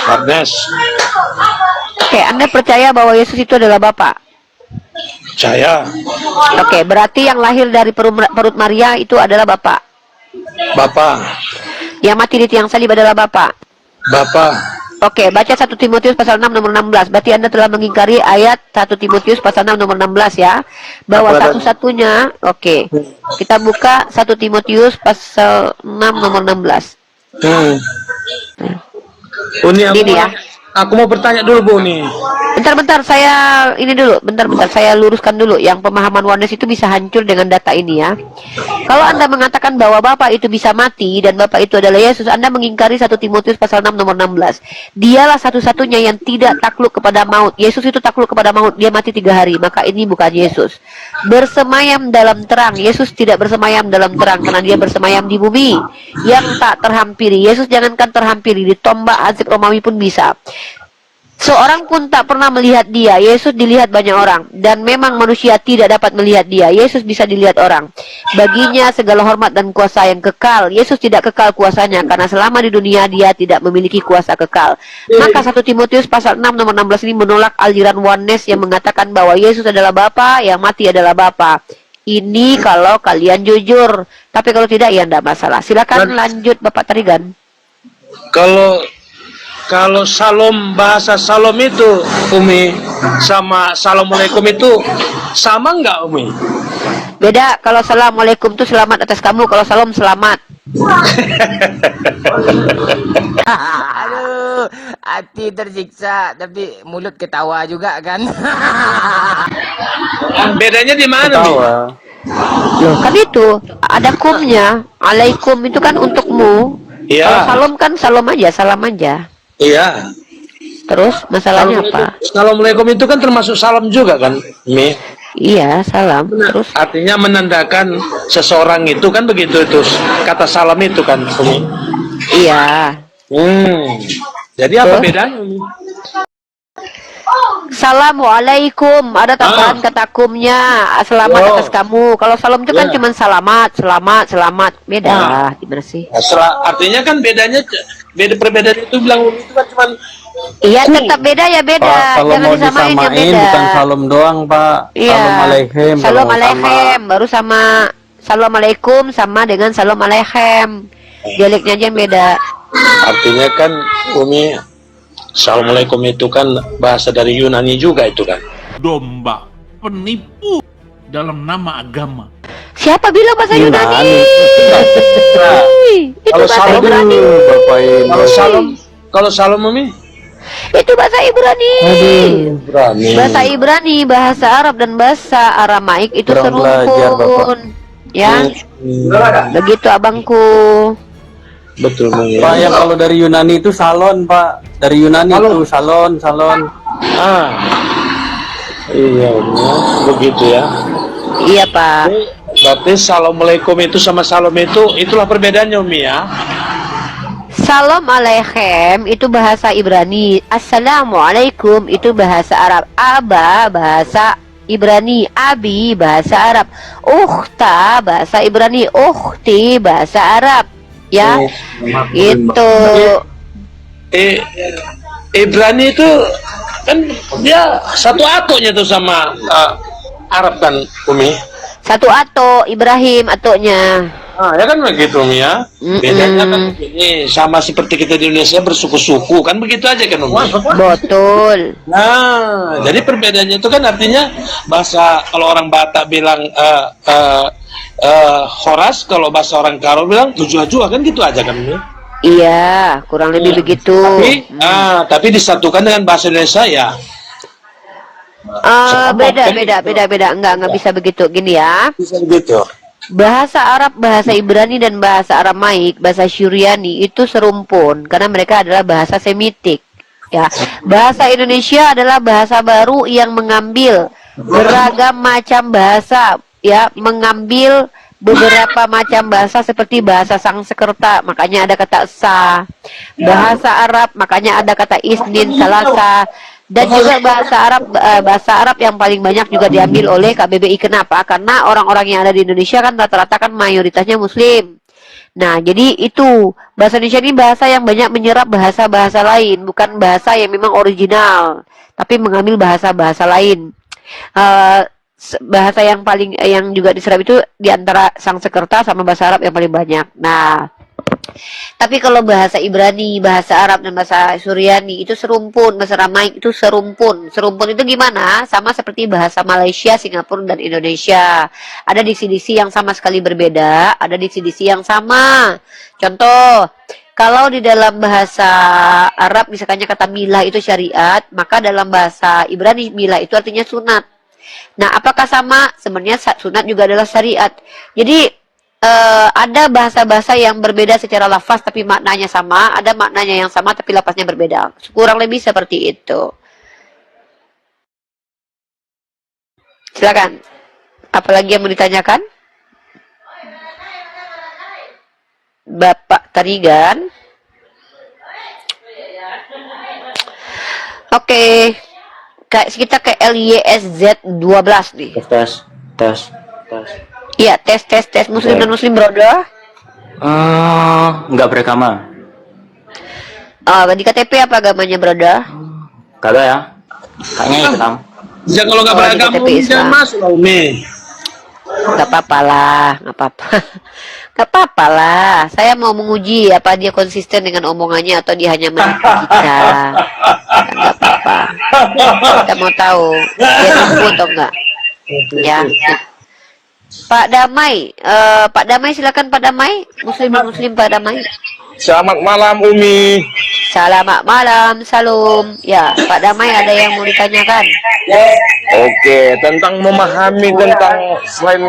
Oneness. Oke, Anda percaya bahwa Yesus itu adalah Bapa? Percaya. Oke, berarti yang lahir dari perut Maria itu adalah Bapa. Bapa. Yang mati di tiang salib adalah Bapa. Bapa. Oke, baca 1 Timotius pasal 6 nomor 16. Berarti Anda telah mengingkari ayat 1 Timotius pasal 6 nomor 16 ya. Bahwa satu-satunya, oke. Kita buka 1 Timotius pasal 6 nomor 16. Uni, Ini ya. Aku mau bertanya dulu Bu nih. Bentar, saya ini dulu. Bentar, saya luruskan dulu. Yang pemahaman Oneness itu bisa hancur dengan data ini ya. Kalau Anda mengatakan bahwa Bapa itu bisa mati dan Bapa itu adalah Yesus, Anda mengingkari 1 Timotius pasal 6 nomor 16. Dialah satu-satunya yang tidak takluk kepada maut. Yesus itu takluk kepada maut. Dia mati 3 hari. Maka ini bukan Yesus. Bersemayam dalam terang. Yesus tidak bersemayam dalam terang karena dia bersemayam di bumi yang tak terhampiri. Yesus jangankan terhampiri, ditombak Azib Romawi pun bisa. Seorang pun tak pernah melihat dia. Yesus dilihat banyak orang. Dan memang manusia tidak dapat melihat dia. Yesus bisa dilihat orang. Baginya segala hormat dan kuasa yang kekal. Yesus tidak kekal kuasanya. Karena selama di dunia dia tidak memiliki kuasa kekal. Maka 1 Timotius pasal 6 nomor 16 ini menolak aliran Oneness yang mengatakan bahwa Yesus adalah Bapa, yang mati adalah Bapa. Ini kalau kalian jujur. Tapi kalau tidak ya tidak masalah. Silakan lanjut Bapak Tarigan. Kalau salam, bahasa salam itu Umi sama assalamualaikum itu sama nggak Umi? Beda. Kalau assalamualaikum itu selamat atas kamu. Kalau salam selamat. Aduh, hati tersiksa tapi mulut ketawa juga kan. Bedanya di mana nih? Loh, kan itu ada kumnya. Alaikum itu kan untukmu. Iya. Kalau salam kan salam aja, salam aja. Iya. Terus masalahnya apa? Assalamualaikum itu kan termasuk salam juga kan, Mi? Iya, salam. Terus Artinya menandakan seseorang itu kan begitu itu kata salam itu kan Umi. iya. Jadi apa Terus? bedanya Umi? Assalamualaikum, ada tambahan kata kumnya. Selamat Oh. atas kamu. Kalau salam itu kan Ya. cuma selamat. Beda, gimana sih? Artinya kan bedanya perbedaan itu bilang Umi itu kan cuman Iya, tetap beda ya beda. Pak, kalau Jangan mau disamain yang disamain beda. bukan salam doang, Pak. Iya. Salam alaikum. Salam kalau alaikum, baru sama Assalamualaikum sama dengan salam alaikum. Dialeknya aja yang beda. artinya kan Umi Assalamualaikum itu kan bahasa dari Yunani juga itu kan. Domba penipu dalam nama agama. Siapa bilang bahasa Yunani? Itu Kalau bahasa salam Ibrani. Bapak Ibu. Kalau salam Umi Itu bahasa Ibrani. berani. Bahasa Ibrani, bahasa Arab dan bahasa Aramaik itu Kurang belajar, Bapak. serumpun. Ya, begitu abangku. Betul Umi. Pak, yang kalau dari Yunani itu salon, Pak. Dari Yunani itu salon. Iya Umi. Begitu ya. Iya Pak. Berarti Assalamualaikum itu sama salam itu itulah perbedaannya Umi ya. Salam alaikum itu bahasa Ibrani. Assalamualaikum itu bahasa Arab. Aba bahasa Ibrani. Abi bahasa Arab. Ukhta bahasa Ibrani. Ukhti bahasa Arab. Ya, itu. Ibrani itu kan dia satu atonya tuh sama Arab kan Umi. Satu ato Ibrahim atonya. Ya kan begitu Umi ya. Bedanya kan begini, sama seperti kita di Indonesia bersuku-suku kan begitu aja kan Umi. Betul. Nah, jadi perbedaannya itu kan artinya bahasa kalau orang Batak bilang Horas, kalau bahasa orang Karo bilang Jua-Jua kan gitu aja kan Umi. Iya, kurang lebih begitu. Tapi disatukan dengan bahasa Indonesia ya. Beda. Enggak bisa begitu. Gini ya. Bisa begitu. Bahasa Arab, bahasa Ibrani dan bahasa Aramaik, bahasa Syuriani itu serumpun karena mereka adalah bahasa Semitik. Ya, bahasa Indonesia adalah bahasa baru yang mengambil beragam macam bahasa, ya, mengambil beberapa macam bahasa seperti bahasa Sanskerta, makanya ada kata sa. Bahasa Arab, makanya ada kata isnin, salasa. Dan juga bahasa Arab yang paling banyak juga diambil oleh KBBI. Kenapa? Karena orang-orang yang ada di Indonesia kan rata-rata kan mayoritasnya Muslim. Nah, jadi itu bahasa Indonesia ini bahasa yang banyak menyerap bahasa-bahasa lain, bukan bahasa yang memang original, tapi mengambil bahasa-bahasa lain. Bahasa yang paling yang juga diserap itu diantara Sanskerta sama bahasa Arab yang paling banyak. Nah, tapi kalau bahasa Ibrani, bahasa Arab dan bahasa Suryani itu serumpun, bahasa Aramaik itu serumpun. Serumpun itu gimana? Sama seperti bahasa Malaysia, Singapura dan Indonesia. Ada diksi-diksi yang sama sekali berbeda, ada diksi-diksi yang sama. Contoh, kalau di dalam bahasa Arab misalkannya kata milah itu syariat, maka dalam bahasa Ibrani milah itu artinya sunat. Nah, apakah sama? Sebenarnya sunat juga adalah syariat. Jadi ada bahasa-bahasa yang berbeda secara lafaz tapi maknanya sama, ada maknanya yang sama tapi lafaznya berbeda. Kurang lebih seperti itu. Silakan. Apalagi yang mau ditanyakan? Bapak Tarigan. Oke. Kita ke LYSZ 12 nih. Tes. Iya, tes muslim dan muslim brodo. Nggak beragama. Di KTP apa agamanya brodo? Kagak ya? Kayaknya Islam. Ya kalau nggak beragama jangan masuk lah Umi. Nggak apa-apa lah, nggak apa-apa. Nggak apa-apa lah. Saya mau menguji apa dia konsisten dengan omongannya atau dia hanya menipu kita. Nggak apa-apa. Kita mau tahu dia mampu atau enggak. Ya. Pak Damai, silakan Pak Damai. Muslim Pak Damai. Selamat malam Umi. Selamat malam, salam. Ya, Pak Damai ada yang mau ditanyakan? Oke, tentang memahami tentang selain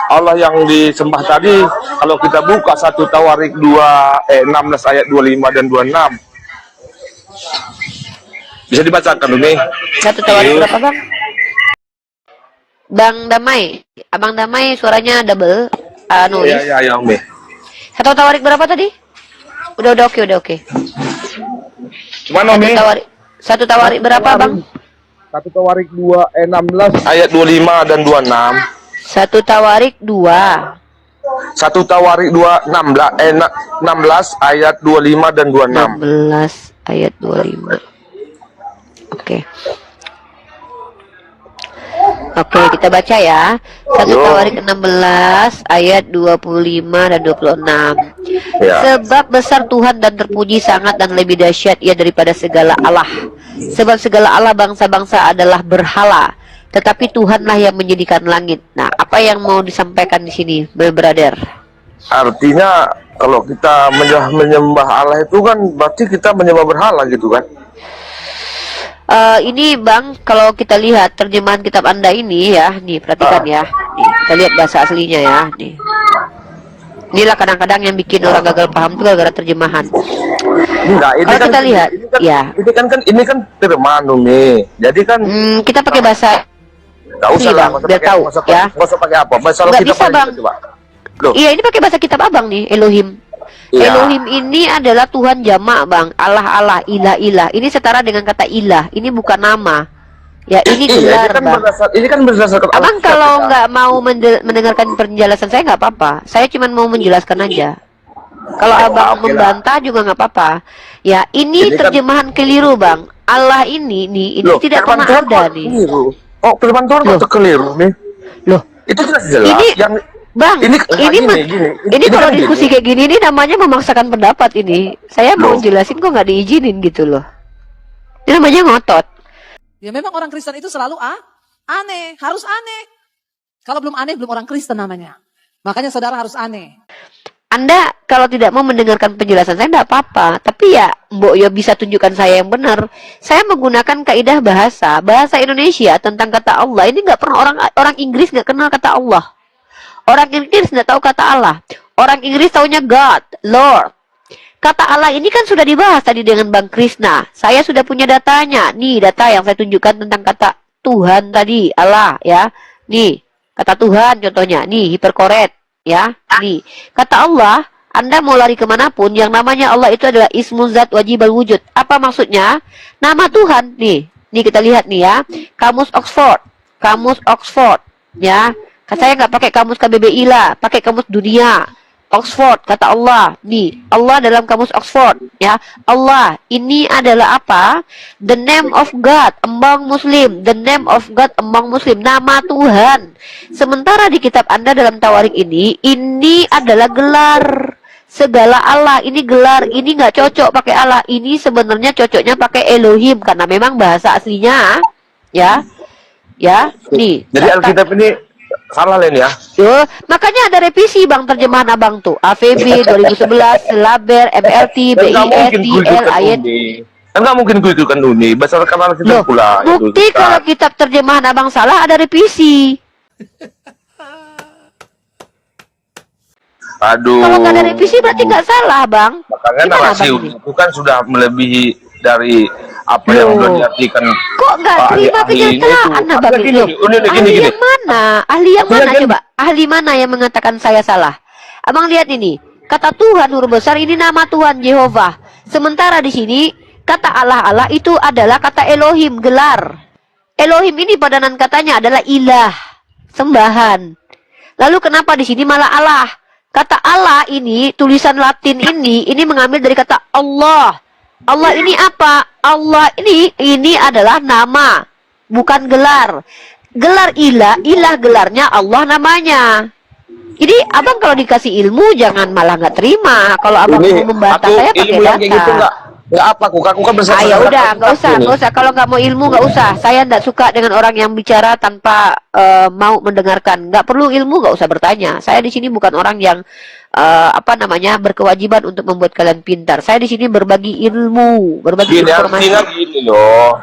Allah yang disembah tadi, kalau kita buka 1 Tawarik 16 ayat 25 dan 26. Bisa dibacakan Umi? 1 Tawarik berapa, Bang? Bang Damai, Abang Damai suaranya double. Nulis. Iya, Umi. Satu tawarik berapa tadi? Udah oke. Gimana, Umi? Satu tawarik berapa, Bang? Satu tawarik 16 ayat 25 dan 26. Satu tawarik 2. Satu tawarik 16 ayat 25 dan 26. 16 ayat 25. Oke. Oke, kita baca ya. Satu tawarik 16 ayat 25 dan 26. Ya. Sebab besar Tuhan dan terpuji sangat dan lebih dahsyat ia daripada segala Allah. Sebab segala Allah bangsa-bangsa adalah berhala, tetapi Tuhanlah yang menjadikan langit. Nah, apa yang mau disampaikan di sini, brother? Artinya kalau kita menyembah Allah itu kan berarti kita menyembah berhala gitu kan? Ini Bang, kalau kita lihat terjemahan kitab Anda ini ya, nih perhatikan ya. Nih, kita lihat bahasa aslinya ya, nih. Inilah kadang-kadang yang bikin orang gagal paham tuh gara-gara terjemahan. Enggak, ini kalau kan kita lihat, ya. Ini kan firman, Umi. Jadi kan kita pakai bahasa. Enggak usah lah, biar tahu ya. Enggak usah pakai apa? Bahasa Nggak kita bisa, Bang. Iya, ini pakai bahasa kitab Abang nih, Elohim. Ya. Elohim ini adalah Tuhan jamak, Bang. Allah, ilah. Ini setara dengan kata ilah. Ini bukan nama. Ya, ini gelar, Bang. Ini kan berdasarkan Abang kalau nggak mau mendengarkan penjelasan saya nggak apa-apa. Saya cuma mau menjelaskan aja. Kalau Abang membantah juga nggak apa-apa. Ya, ini terjemahan keliru, Bang. Allah ini tidak pernah ada nih. Oh, firman Tuhan itu keliru nih. Loh, itu jelas-jelas yang Bang, ini kalau diskusi kayak gini ini namanya memaksakan pendapat ini. Saya mau jelasin kok nggak diizinin gitu loh. Ini namanya ngotot. Ya memang orang Kristen itu selalu aneh, harus aneh. Kalau belum aneh belum orang Kristen namanya. Makanya saudara harus aneh. Anda kalau tidak mau mendengarkan penjelasan saya tidak apa-apa. Tapi ya Mbok ya bisa tunjukkan saya yang benar. Saya menggunakan kaidah bahasa Indonesia tentang kata Allah. Ini nggak pernah orang Inggris nggak kenal kata Allah. Orang Inggris nggak tahu kata Allah. Orang Inggris taunya God, Lord. Kata Allah ini kan sudah dibahas tadi dengan Bang Krisna. Saya sudah punya datanya. Nih data yang saya tunjukkan tentang kata Tuhan tadi, Allah ya. Nih, kata Tuhan contohnya. Nih, hiperkoret ya. Nih, kata Allah, Anda mau lari kemanapun, yang namanya Allah itu adalah ismun zat wajibal wujud. Apa maksudnya? Nama Tuhan. Nih kita lihat nih ya. Kamus Oxford ya. Saya nggak pakai kamus KBBI lah, pakai kamus dunia. Oxford, kata Allah. Nih, Allah dalam kamus Oxford. Ya, Allah, ini adalah apa? The name of God among Muslim. The name of God among Muslim. Nama Tuhan. Sementara di kitab Anda dalam tawarik ini adalah gelar. Segala Allah, ini gelar. Ini nggak cocok pakai Allah. Ini sebenarnya cocoknya pakai Elohim. Karena memang bahasa aslinya, ya. Nih. Jadi Alkitab ini salah Len ya. Makanya ada revisi Bang terjemahan Abang tuh. AVB 2011, Laber, MLT, BISTL, ayat. Enggak mungkin kuikukan Uni. Berdasarkan Alkitab pula. Bukti kalau kitab terjemahan Abang salah ada revisi. Aduh. Kalau nggak ada revisi berarti nggak salah, Bang. Makanya narasi itu kan sudah melebihi dari apa yang sudah diartikan. Kok nggak terima kenyataan, Bang? Ahli yang mana? Ahli yang mana coba? Ahli mana yang mengatakan saya salah? Abang lihat ini. Kata Tuhan huruf besar ini nama Tuhan Jehovah. Sementara di sini kata Allah itu adalah kata Elohim, gelar. Elohim ini padanan katanya adalah ilah, sembahan. Lalu kenapa di sini malah Allah? Kata Allah ini, tulisan Latin ini mengambil dari kata Allah. Allah ini apa? Allah ini adalah nama, bukan gelar. Gelar ilah gelarnya, Allah namanya. Jadi abang kalau dikasih ilmu jangan malah nggak terima. Kalau abang mau membantah saya pakai data. Nggak apa, aku kan bersama. Ya udah, nggak usah. Kalau nggak mau ilmu nggak usah. Saya nggak suka dengan orang yang bicara tanpa mau mendengarkan. Nggak perlu ilmu, nggak usah bertanya. Saya di sini bukan orang yang berkewajiban untuk membuat kalian pintar. Saya di sini berbagi ilmu, berbagi informasi. Gini loh.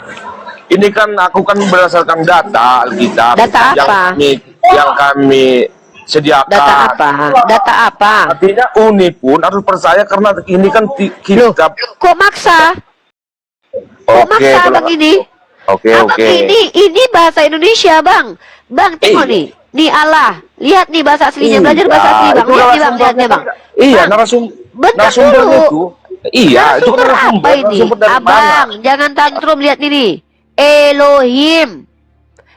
Ini kan aku kan berdasarkan data Alkitab. Data apa? Yang kami sediakan. Data apa? Artinya Uni pun harus percaya karena ini kan kitab. Kok maksa? Kok maksa Bang ini? Oke. Ini bahasa Indonesia, Bang. Bang, tengok nih. Nih Allah. Lihat nih bahasa aslinya. Belajar bahasa asli, Bang. Itu Lihat nih, Bang. Lihat nih, Bang. Iya, Bang, bentar narasumbernya dulu. itu. Iya, itu kan Narasumber apa ini? narasumber dari Abang, mana? jangan tantrum. Lihat nih. Elohim.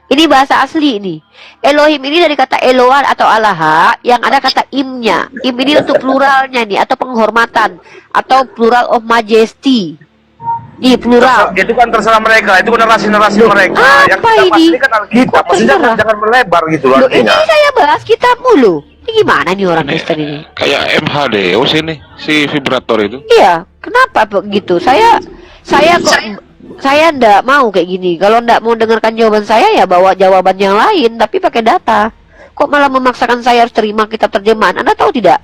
Ini bahasa asli ini. Elohim ini dari kata Eloah atau Allah yang ada kata imnya. Im ini untuk pluralnya nih atau penghormatan atau plural of majesty. Nih plural. Itu kan terserah mereka, itu kan narasi-narasi mereka. Yang Apa kita bahas ini? ini kan Alkitab. Maksudnya jangan melebar gitu loh Loh, ini artinya. saya bahas kitab mulu. Ini gimana nih orang Kristen ini? Kayak MHD, sini si vibrator itu. Iya, kenapa begitu? Saya kok saya ndak mau kayak gini. Kalau ndak mau dengarkan jawaban saya ya bawa jawaban yang lain, tapi pakai data. Kok malah memaksakan saya harus terima kitab terjemahan? Anda tahu tidak?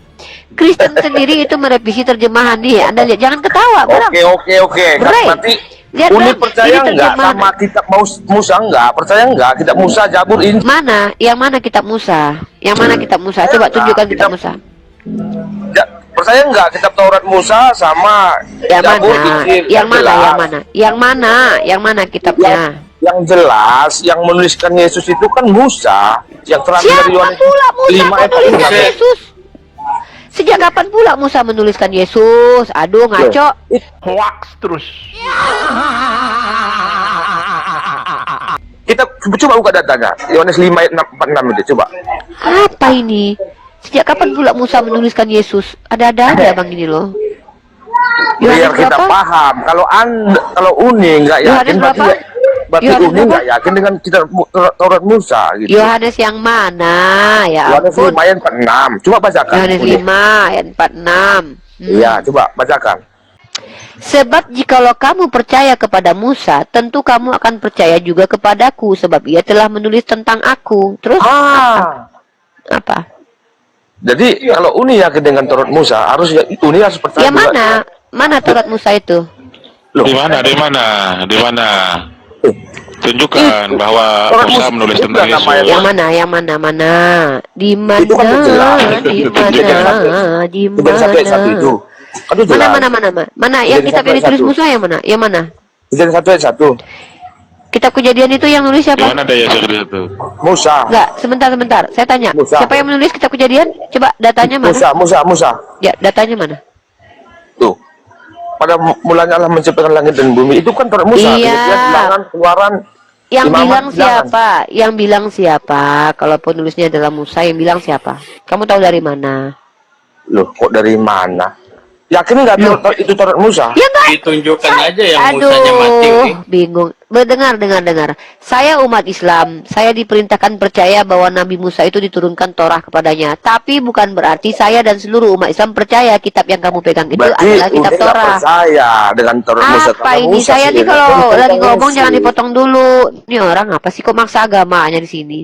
Kristen sendiri itu merevisi terjemahan nih. Anda lihat, jangan ketawa. Oke. Bray, Berarti lihat, Uni Bang, percaya ini enggak terjemahan. sama kitab Musa enggak? Percaya enggak? Kitab Musa, Zabur, Injil. Mana? Yang mana kitab Musa? Yang mana kitab Musa? Coba tunjukkan kitab Musa. Percaya enggak kitab Taurat Musa sama Yang Zabur, mana? Injil? Yang mana? Jelas. Yang mana? Yang mana? Yang mana kitabnya? Yang jelas, yang menuliskan Yesus itu kan Musa. Yang terakhir Siapa dari Yohanes pula Musa 5 ayat menuliskan 14. Yesus? Sejak kapan pula Musa menuliskan Yesus? Aduh, ngaco. Hoax terus. Kita coba buka datanya. Yohanes 5 ayat 46 itu coba. Apa ini? Sejak kapan pula Musa menuliskan Yesus? Ada-ada aja Bang ini loh. Biar Yohanes kita berapa? paham. Kalau Uni nggak yakin Yohanes berapa? berarti Yohanes Uni berapa? nggak yakin dengan kitab Taurat Musa gitu. Yohanes yang mana? Ya Yohanes ampun. 5 ayat 46. Coba bacakan. Yohanes Uni. 5 ayat 46. Iya, coba bacakan. Sebab jikalau kamu percaya kepada Musa, tentu kamu akan percaya juga kepadaku, sebab ia telah menulis tentang aku. Terus apa? Jadi kalau Uni yakin dengan Taurat Musa, Uni harus percaya. Yang mana? Mana Taurat Musa itu? Di mana? Tunjukkan bahwa Musa menulis tentang Yesus. Yang mana? Di mana? Itu kan jelas. Di Itu dari satu ayat satu itu. Aduh, jelas. Mana? Yang Dari kitab satu yang ayat ditulis satu. Musa yang mana? Yang mana? Dari 1 ayat 1. Kitab Kejadian itu yang nulis Di siapa? mana ada Yesus di situ? Musa. Enggak, sebentar. Saya tanya. Musa. Siapa yang menulis Kitab Kejadian? Coba datanya mana? Musa. Ya, datanya mana? Tuh. Pada mulanya Allah menciptakan langit dan bumi. Itu kan Taurat Musa. Iya. Kemudian Bilangan, Keluaran. Yang Imamat, bilang Bilangan. siapa? Yang bilang siapa? Kalau penulisnya adalah Musa, yang bilang siapa? Kamu tahu dari mana? Loh, kok dari mana? Yakin nggak itu Taurat Musa? Ya enggak. Ditunjukkan aja yang Aduh, Musanya mati. Umi. bingung. Dengar. Saya umat Islam. Saya diperintahkan percaya bahwa Nabi Musa itu diturunkan Torah kepadanya. Tapi bukan berarti saya dan seluruh umat Islam percaya kitab yang kamu pegang itu Berarti adalah kitab Uni nggak Torah. percaya dengan Taurat Musa. Apa Karena ini? Musa Saya sih nih yang kalau tentang lagi ngomong Yesus. jangan dipotong dulu. Ini orang apa sih kok maksa agamanya di sini?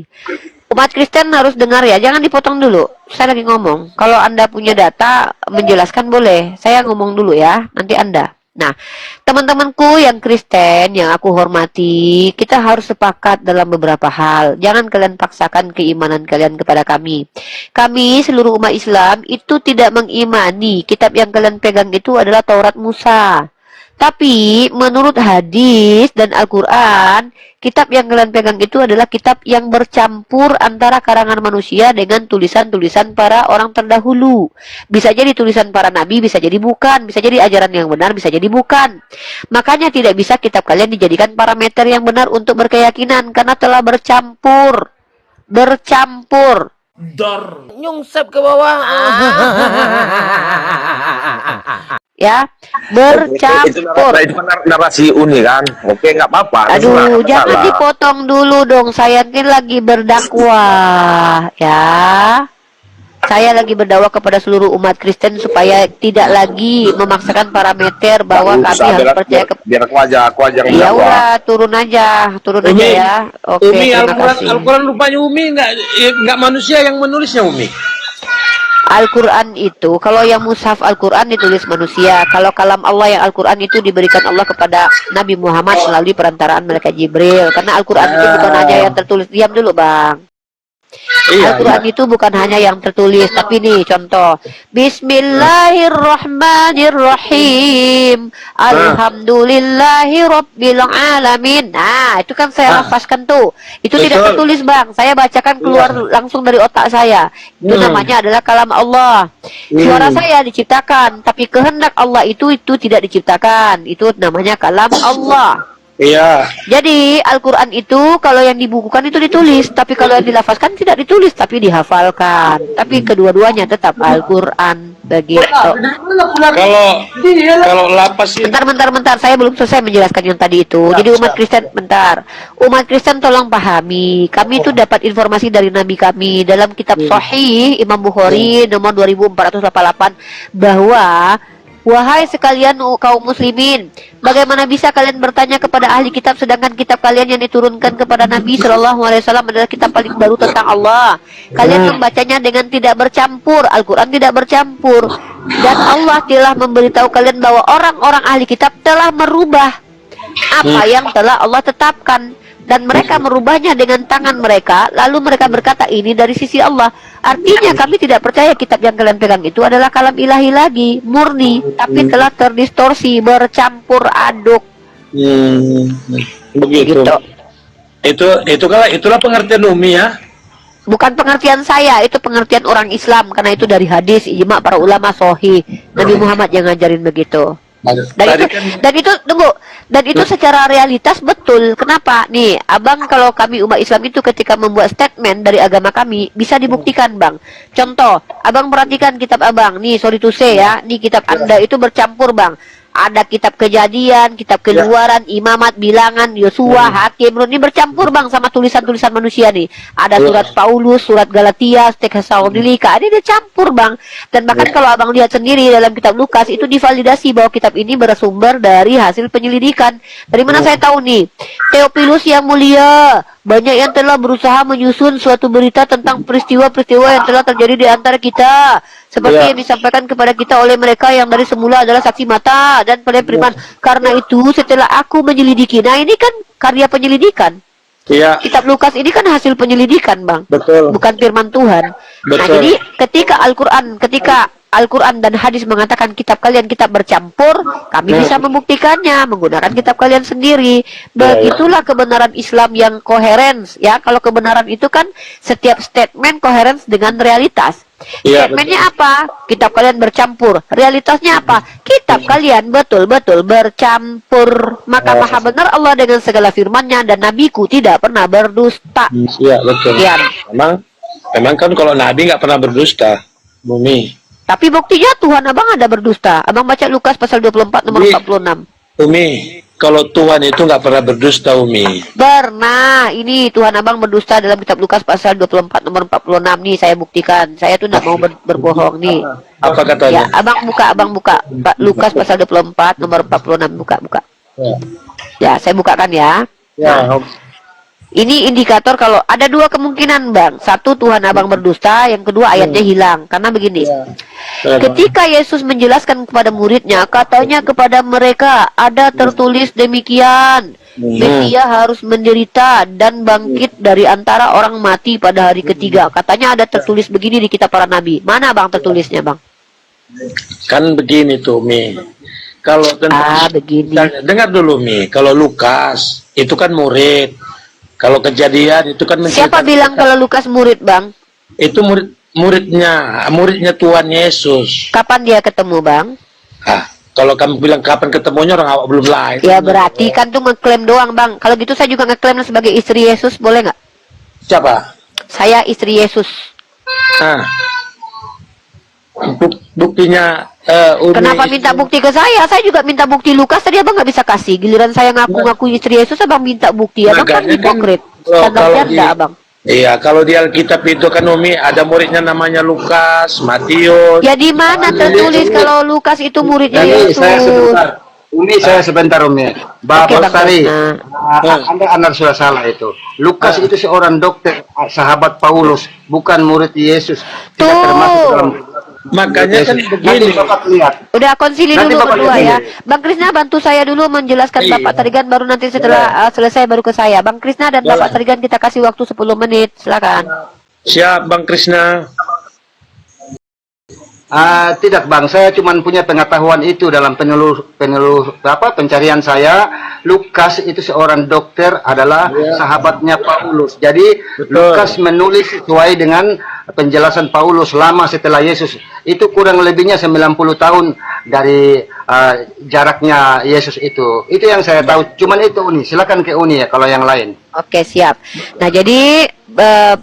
Umat Kristen harus dengar ya, jangan dipotong dulu. Saya lagi ngomong. Kalau Anda punya data menjelaskan boleh. Saya ngomong dulu ya, nanti Anda. Nah, teman-temanku yang Kristen yang aku hormati, kita harus sepakat dalam beberapa hal. Jangan kalian paksakan keimanan kalian kepada kami. Kami seluruh umat Islam itu tidak mengimani kitab yang kalian pegang itu adalah Taurat Musa. Tapi menurut hadis dan Al-Quran, kitab yang kalian pegang itu adalah kitab yang bercampur antara karangan manusia dengan tulisan-tulisan para orang terdahulu. Bisa jadi tulisan para nabi, bisa jadi bukan. Bisa jadi ajaran yang benar, bisa jadi bukan. Makanya tidak bisa kitab kalian dijadikan parameter yang benar untuk berkeyakinan, karena telah bercampur. Nyungsep ke bawah. Ya, Itu bercampur. narasi Uni kan. Oke, nggak apa-apa. Aduh, nggak jangan masalah. dipotong dulu dong. Saya kan lagi berdakwah, ya. Saya lagi berdakwah kepada seluruh umat Kristen supaya tidak lagi memaksakan parameter bahwa Nggak kami usah, harus percaya ke. biar aku aja yang Ya berdakwah. udah, turun aja ya. Oke, Umi, terima Al-Quran, kasih. Al-Quran rupanya Umi nggak manusia yang menulisnya Umi. Al-Quran itu, kalau yang mushaf Al-Quran ditulis manusia. Kalau kalam Allah yang Al-Quran itu diberikan Allah kepada Nabi Muhammad melalui perantaraan malaikat Jibril. Karena Al-Quran itu bukan hanya yang tertulis. Diam dulu, Bang. Iya, Al-Quran itu bukan hanya yang tertulis, tapi nih contoh. Bismillahirrahmanirrahim. Alhamdulillahi Rabbil Alamin. Nah, itu kan saya lafazkan tuh. Itu tidak tertulis, Bang. Saya bacakan keluar langsung dari otak saya. Itu namanya adalah kalam Allah. Suara saya diciptakan, tapi kehendak Allah itu tidak diciptakan. Itu namanya kalam Allah. Iya. Jadi Al-Quran itu kalau yang dibukukan itu ditulis, tapi kalau yang dilafazkan tidak ditulis, tapi dihafalkan. Tapi kedua-duanya tetap Al-Quran begitu. Kalau lapas ini. Bentar, saya belum selesai menjelaskan yang tadi itu. Jadi umat Kristen, umat Kristen tolong pahami. Kami itu dapat informasi dari Nabi kami dalam kitab Sahih Imam Bukhari nomor 2488 bahwa wahai sekalian kaum muslimin, bagaimana bisa kalian bertanya kepada ahli kitab sedangkan kitab kalian yang diturunkan kepada Nabi Shallallahu Alaihi Wasallam adalah kitab paling baru tentang Allah. Kalian membacanya dengan tidak bercampur, Al-Quran tidak bercampur, dan Allah telah memberitahu kalian bahwa orang-orang ahli kitab telah merubah apa yang telah Allah tetapkan, dan mereka merubahnya dengan tangan mereka, lalu mereka berkata ini dari sisi Allah. Artinya kami tidak percaya kitab yang kalian pegang itu adalah kalam ilahi lagi, murni, tapi telah terdistorsi, bercampur aduk. Begitu. Itulah pengertian Umi ya. Bukan pengertian saya, itu pengertian orang Islam, karena itu dari hadis ijma para ulama sahih. Nabi Muhammad yang ngajarin begitu. Dan itu secara realitas betul. Kenapa? Nih, Abang, kalau kami umat Islam itu ketika membuat statement dari agama kami bisa dibuktikan, Bang. Contoh, Abang perhatikan kitab Abang. Nih, sorry to say ya, nih kitab Anda itu bercampur, Bang. Ada kitab Kejadian, kitab Keluaran, Imamat, Bilangan, Yosua, Hakim, ini bercampur, Bang, sama tulisan-tulisan manusia nih. Ada surat Paulus, surat Galatia, Thessalonика, ini dia campur, Bang. Dan bahkan kalau Abang lihat sendiri dalam kitab Lukas itu divalidasi bahwa kitab ini bersumber dari hasil penyelidikan. Dari mana saya tahu nih? Theophilus yang mulia, banyak yang telah berusaha menyusun suatu berita tentang peristiwa-peristiwa yang telah terjadi di antara kita, seperti yang disampaikan kepada kita oleh mereka yang dari semula adalah saksi mata dan beriman. Karena itu setelah aku menyelidiki, nah ini kan karya penyelidikan. Iya. Kitab Lukas ini kan hasil penyelidikan, Bang. Betul. Bukan firman Tuhan. Betul. Nah, jadi ketika Al-Quran dan hadis mengatakan kitab kalian kitab bercampur, kami bisa membuktikannya menggunakan kitab kalian sendiri. Begitulah kebenaran Islam yang koherens, ya. Kalau kebenaran itu kan setiap statement koherens dengan realitas. Statementnya apa? Kitab kalian bercampur. Realitasnya apa? Kitab kalian betul-betul bercampur. Maka maha benar Allah dengan segala firman-Nya, dan nabiku tidak pernah berdusta. Iya, betul. Ya. Memang kan kalau Nabi nggak pernah berdusta, Bumi. Tapi buktinya Tuhan Abang ada berdusta. Abang baca Lukas pasal 24 nomor 46. Umi, kalau Tuhan itu nggak pernah berdusta, Umi. Nah, ini Tuhan Abang berdusta dalam kitab Lukas pasal 24 nomor 46 nih, saya buktikan. Saya tuh nggak mau berbohong nih. Apa katanya? Ya, Abang buka Lukas pasal 24 nomor 46, buka. Ya, saya bukakan ya. Nah, ini indikator kalau ada dua kemungkinan, Bang. Satu, Tuhan Abang berdusta, yang kedua ayatnya hilang. Karena begini. Ketika Yesus menjelaskan kepada muridnya, katanya kepada mereka, ada tertulis demikian, Mesia harus menderita dan bangkit dari antara orang mati pada hari ketiga. Katanya ada tertulis begini di kitab para nabi. Mana, Bang, tertulisnya, Bang? Kan begini tuh, Mi. Kalau begini. Dengar dulu, Mi. Kalau Lukas itu kan murid. Kalau Kejadian itu kan siapa bilang kalau Lukas murid, Bang? Itu muridnya Tuhan Yesus. Kapan dia ketemu, Bang? Kalau kamu bilang kapan ketemunya, orang awak belum lahir. Ya berarti kan tuh ngeklaim doang, Bang. Kalau gitu saya juga ngeklaim sebagai istri Yesus, boleh nggak? Siapa? Saya istri Yesus. Buktinya kenapa minta bukti ke saya? Saya juga minta bukti Lukas, tadi Abang nggak bisa kasih. Giliran saya ngaku-ngaku istri Yesus, Abang minta bukti. Abang kan hipokrit. Standar janda, Abang. Iya, kalau di Alkitab itu kan, Umi, ada muridnya namanya Lukas, Matius. Ya di mana tertulis kalau Lukas itu muridnya Yesus? Saya sebentar, Umi. Bapak tadi, Anda sudah salah itu. Lukas itu seorang dokter, sahabat Paulus, bukan murid Yesus. Tidak termasuk dalam. Makanya kan begini. Udah konsili dulu berdua ya. Bang Krisna bantu saya dulu menjelaskan Bapak Tarigan, baru nanti setelah selesai baru ke saya. Bang Krisna dan Bapak Tarigan kita kasih waktu 10 menit. Silakan. Siap Bang Krisna. Tidak bang, saya cuma punya pengetahuan itu dalam pencarian saya. Lukas itu seorang dokter adalah sahabatnya Paulus. Jadi Lukas menulis sesuai dengan penjelasan Paulus lama setelah Yesus. Itu kurang lebihnya 90 tahun dari jaraknya Yesus itu. Itu yang saya tahu. Cuman itu Uni. Silakan ke Uni ya kalau yang lain. Oke, siap. Nah, jadi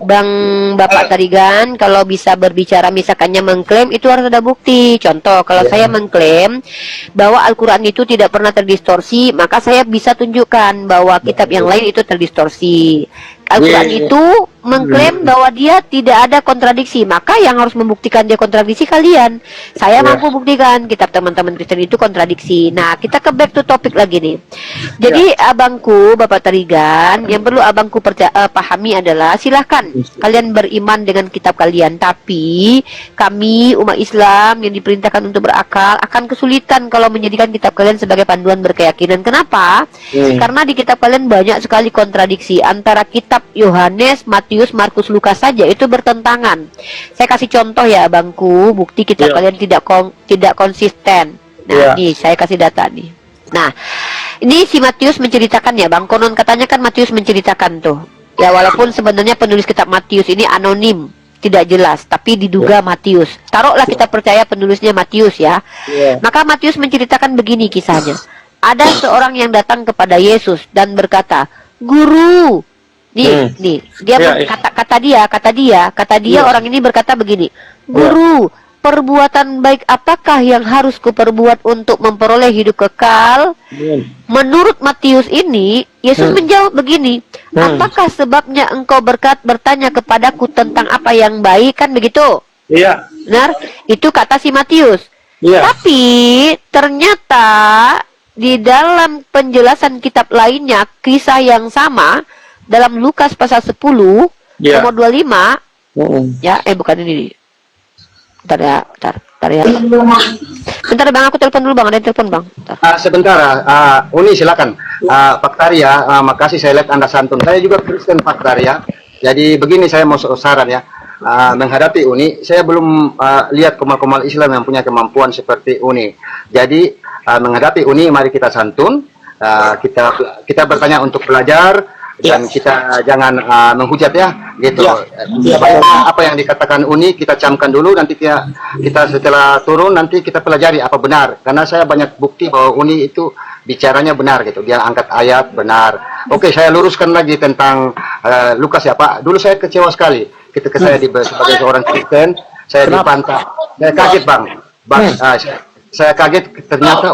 Bang Bapak Tarigan, kalau bisa berbicara misalkannya mengklaim itu harus ada bukti. Contoh, kalau saya mengklaim bahwa Al-Quran itu tidak pernah terdistorsi, maka saya bisa tunjukkan bahwa kitab yang lain itu terdistorsi. Al-Quran itu mengklaim bahwa dia tidak ada kontradiksi, maka yang harus membuktikan dia kontradiksi kalian. Saya mampu buktikan kitab teman-teman Kristen itu kontradiksi. Nah, kita ke back to topik lagi nih. Jadi abangku, Bapak Tarigan, yang perlu abangku pahami adalah silahkan kalian beriman dengan kitab kalian, tapi kami umat Islam yang diperintahkan untuk berakal akan kesulitan kalau menjadikan kitab kalian sebagai panduan berkeyakinan. Kenapa? Karena di kitab kalian banyak sekali kontradiksi antara kitab Yohanes, Matius, Markus, Lukas saja itu bertentangan. Saya kasih contoh ya abangku, bukti kitab kalian tidak konsisten. Nah, nih saya kasih data nih. Nah, ini si Matius menceritakan ya Bang, konon katanya kan Matius menceritakan tuh. Ya walaupun sebenarnya penulis kitab Matius ini anonim, tidak jelas, tapi diduga Matius. Taruhlah kita percaya penulisnya Matius ya. Maka Matius menceritakan begini kisahnya. Ada seorang yang datang kepada Yesus dan berkata, "Guru." Nih, dia kata dia orang ini berkata begini, "Guru, perbuatan baik apakah yang harus kuperbuat untuk memperoleh hidup kekal?" Menurut Matius ini, Yesus menjawab begini, "Apakah sebabnya engkau bertanya kepadaku tentang apa yang baik?" Kan begitu? Iya. Benar? Itu kata si Matius. Tapi ternyata di dalam penjelasan kitab lainnya, kisah yang sama dalam Lukas pasal 10 nomor 25 ya, bukan ini. Bentar ya. Bentar Bang, aku telepon dulu Bang, ada yang telepon Bang. Sebentar, Uni silakan. Pak Tarya, makasih saya lihat Anda santun. Saya juga Kristen Pak Tarya. Jadi begini saya mau saran ya. Menghadapi Uni, saya belum lihat komal-komal Islam yang punya kemampuan seperti Uni. Jadi menghadapi Uni, mari kita santun. Kita bertanya untuk belajar. Dan kita jangan menghujat ya, gitu. Apa yang dikatakan Uni kita camkan dulu, nanti kita setelah turun nanti kita pelajari apa benar. Karena saya banyak bukti bahwa Uni itu bicaranya benar gitu, dia angkat ayat benar. Oke, saya luruskan lagi tentang Lukas ya Pak. Dulu saya kecewa sekali ketika saya sebagai seorang Kristen, saya dipantah. Saya kaget Bang. Saya kaget ternyata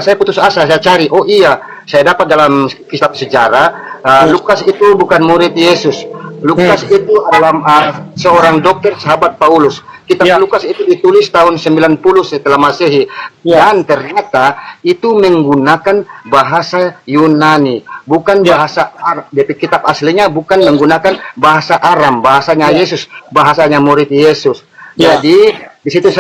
saya putus asa, saya cari, saya dapat dalam kitab sejarah Lukas itu bukan murid Yesus. Lukas itu adalah seorang dokter sahabat Paulus. Kitab Lukas itu ditulis tahun 90 setelah Masehi dan ternyata itu menggunakan bahasa Yunani, bukan bahasa Arab. Di kitab aslinya bukan menggunakan bahasa Aram, bahasanya Yesus, bahasanya murid Yesus. Jadi di situ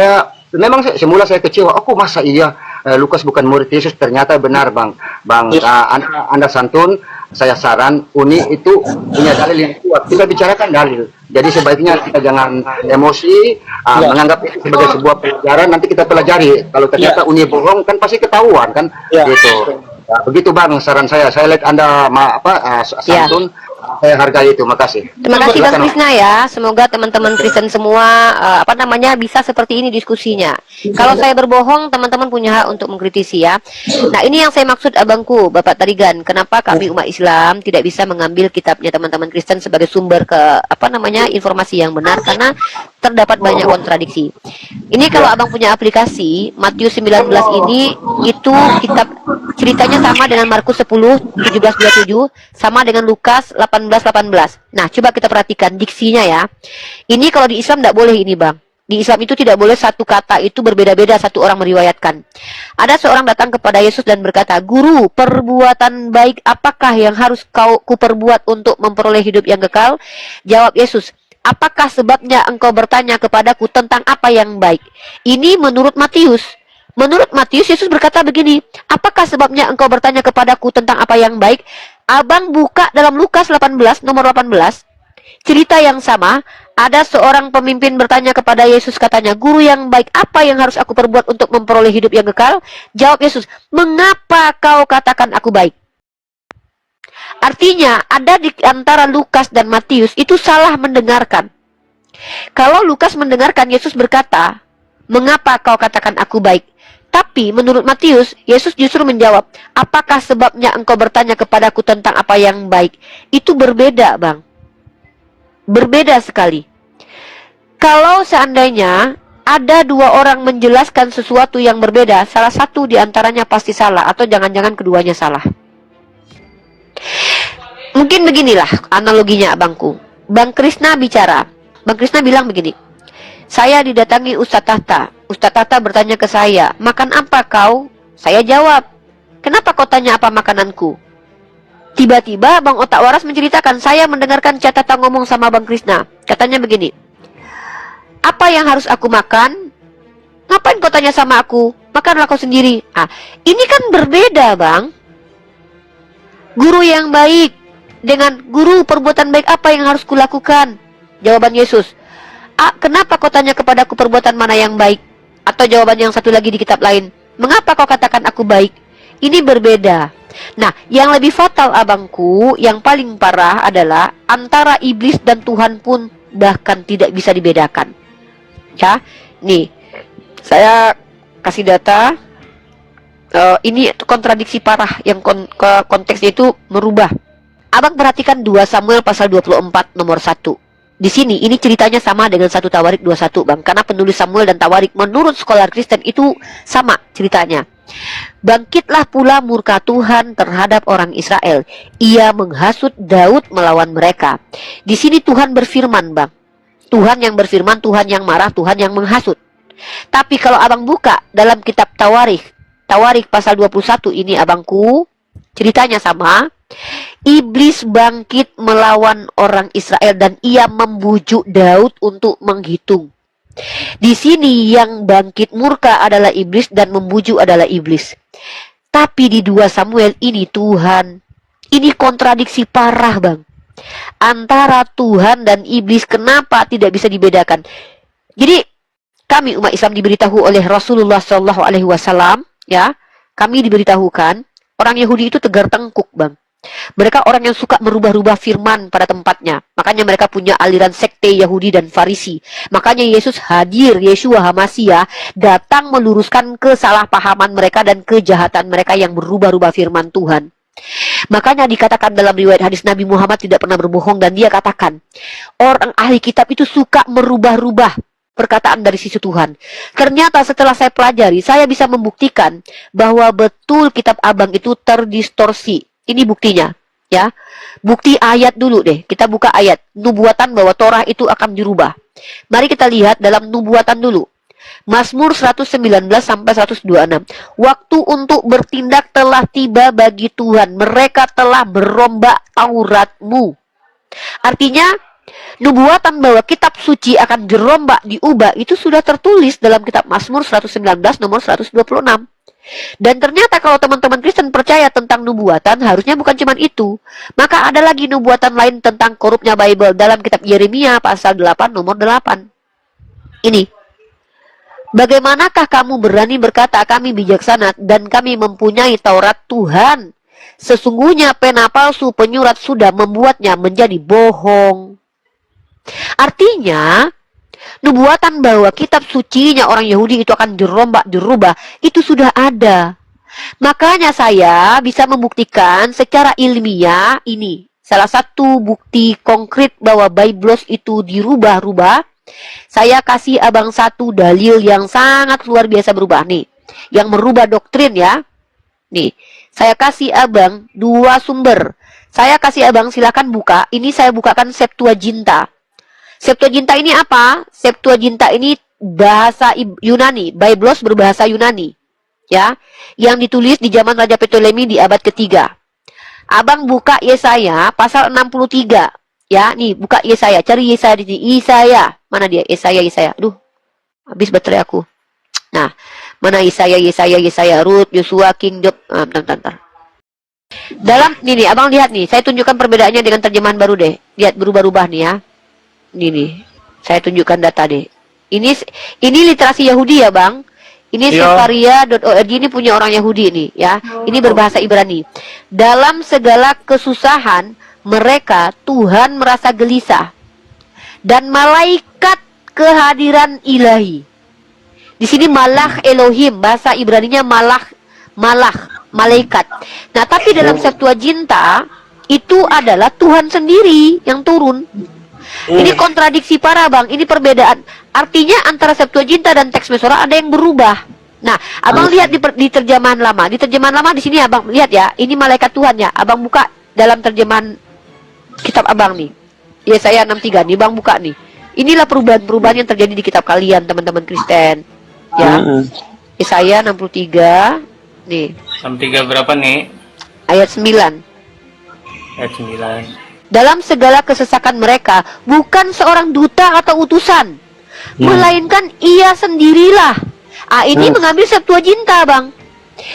memang semula saya kecewa. Masa iya Lukas bukan murid Yesus? Ternyata benar Bang. Anda santun. Saya saran Uni itu punya dalil yang kuat. Kita bicarakan dalil. Jadi sebaiknya kita jangan emosi, menganggap itu sebagai sebuah pelajaran. Nanti kita pelajari. Kalau ternyata Uni bohong kan pasti ketahuan kan. Gitu. Ya, begitu Bang saran saya. Saya lihat Anda santun. Saya hargai itu, makasih. Terima kasih Bang Krisna ya. Semoga teman-teman Kristen semua bisa seperti ini diskusinya. Kalau saya berbohong, teman-teman punya hak untuk mengkritisi ya. Nah, ini yang saya maksud abangku, Bapak Tarigan. Kenapa kami umat Islam tidak bisa mengambil kitabnya teman-teman Kristen sebagai sumber informasi yang benar, karena terdapat banyak kontradiksi. Ini kalau abang punya aplikasi Matius 19 ini, itu kitab ceritanya sama dengan Markus 10 17-27, sama dengan Lukas 18-18. Nah, coba kita perhatikan diksinya ya. Ini kalau di Islam tidak boleh ini Bang. Di Islam itu tidak boleh satu kata itu berbeda-beda satu orang meriwayatkan. Ada seorang datang kepada Yesus dan berkata, "Guru, perbuatan baik apakah yang harus kuperbuat untuk memperoleh hidup yang kekal?" Jawab Yesus, "Apakah sebabnya engkau bertanya kepadaku tentang apa yang baik?" Ini menurut Matius. Menurut Matius, Yesus berkata begini, "Apakah sebabnya engkau bertanya kepadaku tentang apa yang baik?" Abang buka dalam Lukas 18, nomor 18. cerita yang sama, ada seorang pemimpin bertanya kepada Yesus, katanya, "Guru yang baik, apa yang harus aku perbuat untuk memperoleh hidup yang kekal?" Jawab Yesus, "Mengapa kau katakan aku baik?" Artinya, ada di antara Lukas dan Matius itu salah mendengarkan. Kalau Lukas mendengarkan Yesus berkata, "Mengapa kau katakan aku baik?" Tapi menurut Matius, Yesus justru menjawab, "Apakah sebabnya engkau bertanya kepadaku tentang apa yang baik?" Itu berbeda, Bang. Berbeda sekali. Kalau seandainya ada dua orang menjelaskan sesuatu yang berbeda, salah satu di antaranya pasti salah, atau jangan-jangan keduanya salah. Mungkin beginilah analoginya abangku. Bang Krisna bicara. Bang Krisna bilang begini, "Saya didatangi Ustadz Tahta. Ustadz Tahta bertanya ke saya, 'Makan apa kau?' Saya jawab, 'Kenapa kau tanya apa makananku?' Tiba-tiba Bang Otak Waras menceritakan, saya mendengarkan catatan ngomong sama Bang Krisna. Katanya begini, 'Apa yang harus aku makan? Ngapain kau tanya sama aku? Makanlah kau sendiri.' Ah, ini kan berbeda, Bang. Guru yang baik dengan guru perbuatan baik apa yang harus kulakukan? Jawaban Yesus, 'Kenapa kau tanya kepadaku perbuatan mana yang baik?' Atau jawaban yang satu lagi di kitab lain, 'Mengapa kau katakan aku baik?' Ini berbeda. Nah, yang lebih fatal abangku, yang paling parah adalah antara iblis dan Tuhan pun bahkan tidak bisa dibedakan. Ya, nih, saya kasih data. Ini kontradiksi parah yang konteksnya itu merubah. Abang perhatikan 2 Samuel pasal 24 nomor 1. Di sini ini ceritanya sama dengan 1 Tawarik 21, Bang. Karena penulis Samuel dan Tawarik menurut sekolah Kristen itu sama ceritanya. Bangkitlah pula murka Tuhan terhadap orang Israel. Ia menghasut Daud melawan mereka. Di sini Tuhan berfirman, Bang. Tuhan yang berfirman, Tuhan yang marah, Tuhan yang menghasut. Tapi kalau abang buka dalam kitab Tawarik pasal 21 ini abangku, ceritanya sama. Iblis bangkit melawan orang Israel dan ia membujuk Daud untuk menghitung. Di sini yang bangkit murka adalah iblis dan membujuk adalah iblis. Tapi di 2 Samuel ini Tuhan. Ini kontradiksi parah, Bang. Antara Tuhan dan iblis, kenapa tidak bisa dibedakan? Jadi kami umat Islam diberitahu oleh Rasulullah SAW, ya, kami diberitahukan orang Yahudi itu tegar tengkuk, Bang. Mereka orang yang suka merubah-rubah firman pada tempatnya. Makanya mereka punya aliran sekte Yahudi dan Farisi. Makanya Yesus hadir, Yeshua HaMashiach datang meluruskan kesalahpahaman mereka dan kejahatan mereka yang berubah-ubah firman Tuhan. Makanya dikatakan dalam riwayat hadis, Nabi Muhammad tidak pernah berbohong, dan dia katakan, orang ahli kitab itu suka merubah-rubah perkataan dari sisi Tuhan. Ternyata setelah saya pelajari, saya bisa membuktikan bahwa betul kitab abang itu terdistorsi. Ini buktinya, ya. Bukti ayat dulu deh. Kita buka ayat nubuatan bahwa Torah itu akan dirubah. Mari kita lihat dalam nubuatan dulu. Mazmur 119 sampai 126. Waktu untuk bertindak telah tiba bagi Tuhan. Mereka telah berombak Tauratmu. Artinya nubuatan bahwa kitab suci akan dirombak, diubah, itu sudah tertulis dalam kitab Mazmur 119 nomor 126. Dan ternyata kalau teman-teman Kristen percaya tentang nubuatan, harusnya bukan cuma itu. Maka ada lagi nubuatan lain tentang korupnya Bible dalam kitab Yeremia pasal 8 nomor 8. Ini. Bagaimanakah kamu berani berkata kami bijaksana dan kami mempunyai Taurat Tuhan? Sesungguhnya pena palsu penyurat sudah membuatnya menjadi bohong. Artinya, nubuatan bahwa kitab sucinya orang Yahudi itu akan dirombak, dirubah, itu sudah ada. Makanya saya bisa membuktikan secara ilmiah ini. Salah satu bukti konkret bahwa Biblos itu dirubah-rubah. Saya kasih abang satu dalil yang sangat luar biasa berubah nih. Yang merubah doktrin ya. Nih, saya kasih abang 2 sumber. Saya kasih abang silakan buka. Ini saya bukakan Septuaginta. Septuaginta ini apa? Septuaginta ini bahasa Yunani. Biblos berbahasa Yunani. Ya, yang ditulis di zaman Raja Ptolemy di abad ketiga. Abang buka Yesaya pasal 63. Ya, nih buka Yesaya. Cari Yesaya di sini. Yesaya. Mana dia? Yesaya. Aduh, habis baterai aku. Nah, mana Yesaya. Rut, Yosua, King Job. Bentar. Dalam nih, abang lihat nih, saya tunjukkan perbedaannya dengan terjemahan baru deh. Lihat berubah-ubah nih ya. Nih, saya tunjukkan data deh. Ini literasi Yahudi ya bang. Ini sefaria.org, ini punya orang Yahudi nih ya. Ini berbahasa Ibrani. Dalam segala kesusahan mereka, Tuhan merasa gelisah dan malaikat kehadiran ilahi. Di sini malah Elohim, bahasa Ibraninya malah malaikat. Nah, tapi dalam Septuaginta itu adalah Tuhan sendiri yang turun. Ini kontradiksi parah bang. Ini perbedaan. Artinya antara Septuaginta dan teks Mesora ada yang berubah. Nah, abang lihat di terjemahan lama. Di terjemahan lama di sini abang lihat ya. Ini malaikat Tuhan ya. Abang buka dalam terjemahan kitab abang nih. Yesaya 63 nih. Bang buka nih. Inilah perubahan-perubahan yang terjadi di kitab kalian teman-teman Kristen. Ya. Yesaya 63 nih. 63 berapa nih? Ayat 9. Ayat 9. Dalam segala kesesakan mereka, bukan seorang duta atau utusan, melainkan ia sendirilah. Ini mengambil Septuaginta, bang.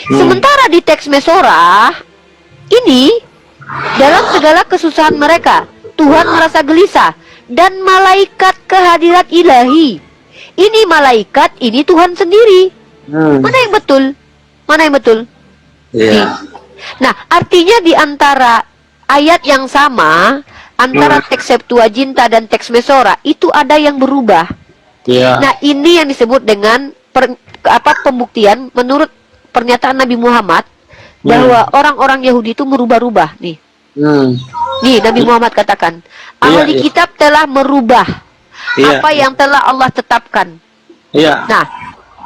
Sementara di teks Mesora, ini dalam segala kesusahan mereka, Tuhan merasa gelisah dan malaikat kehadirat ilahi. Ini malaikat, ini Tuhan sendiri. Mana yang betul? Mana yang betul? Nah, artinya di antara ayat yang sama antara teks Septuaginta dan teks Mesora itu ada yang berubah. Nah, ini yang disebut dengan pembuktian menurut pernyataan Nabi Muhammad bahwa orang-orang Yahudi itu merubah-rubah nih. Nih Nabi Muhammad katakan, ahli kitab telah merubah apa yang telah Allah tetapkan. Nah,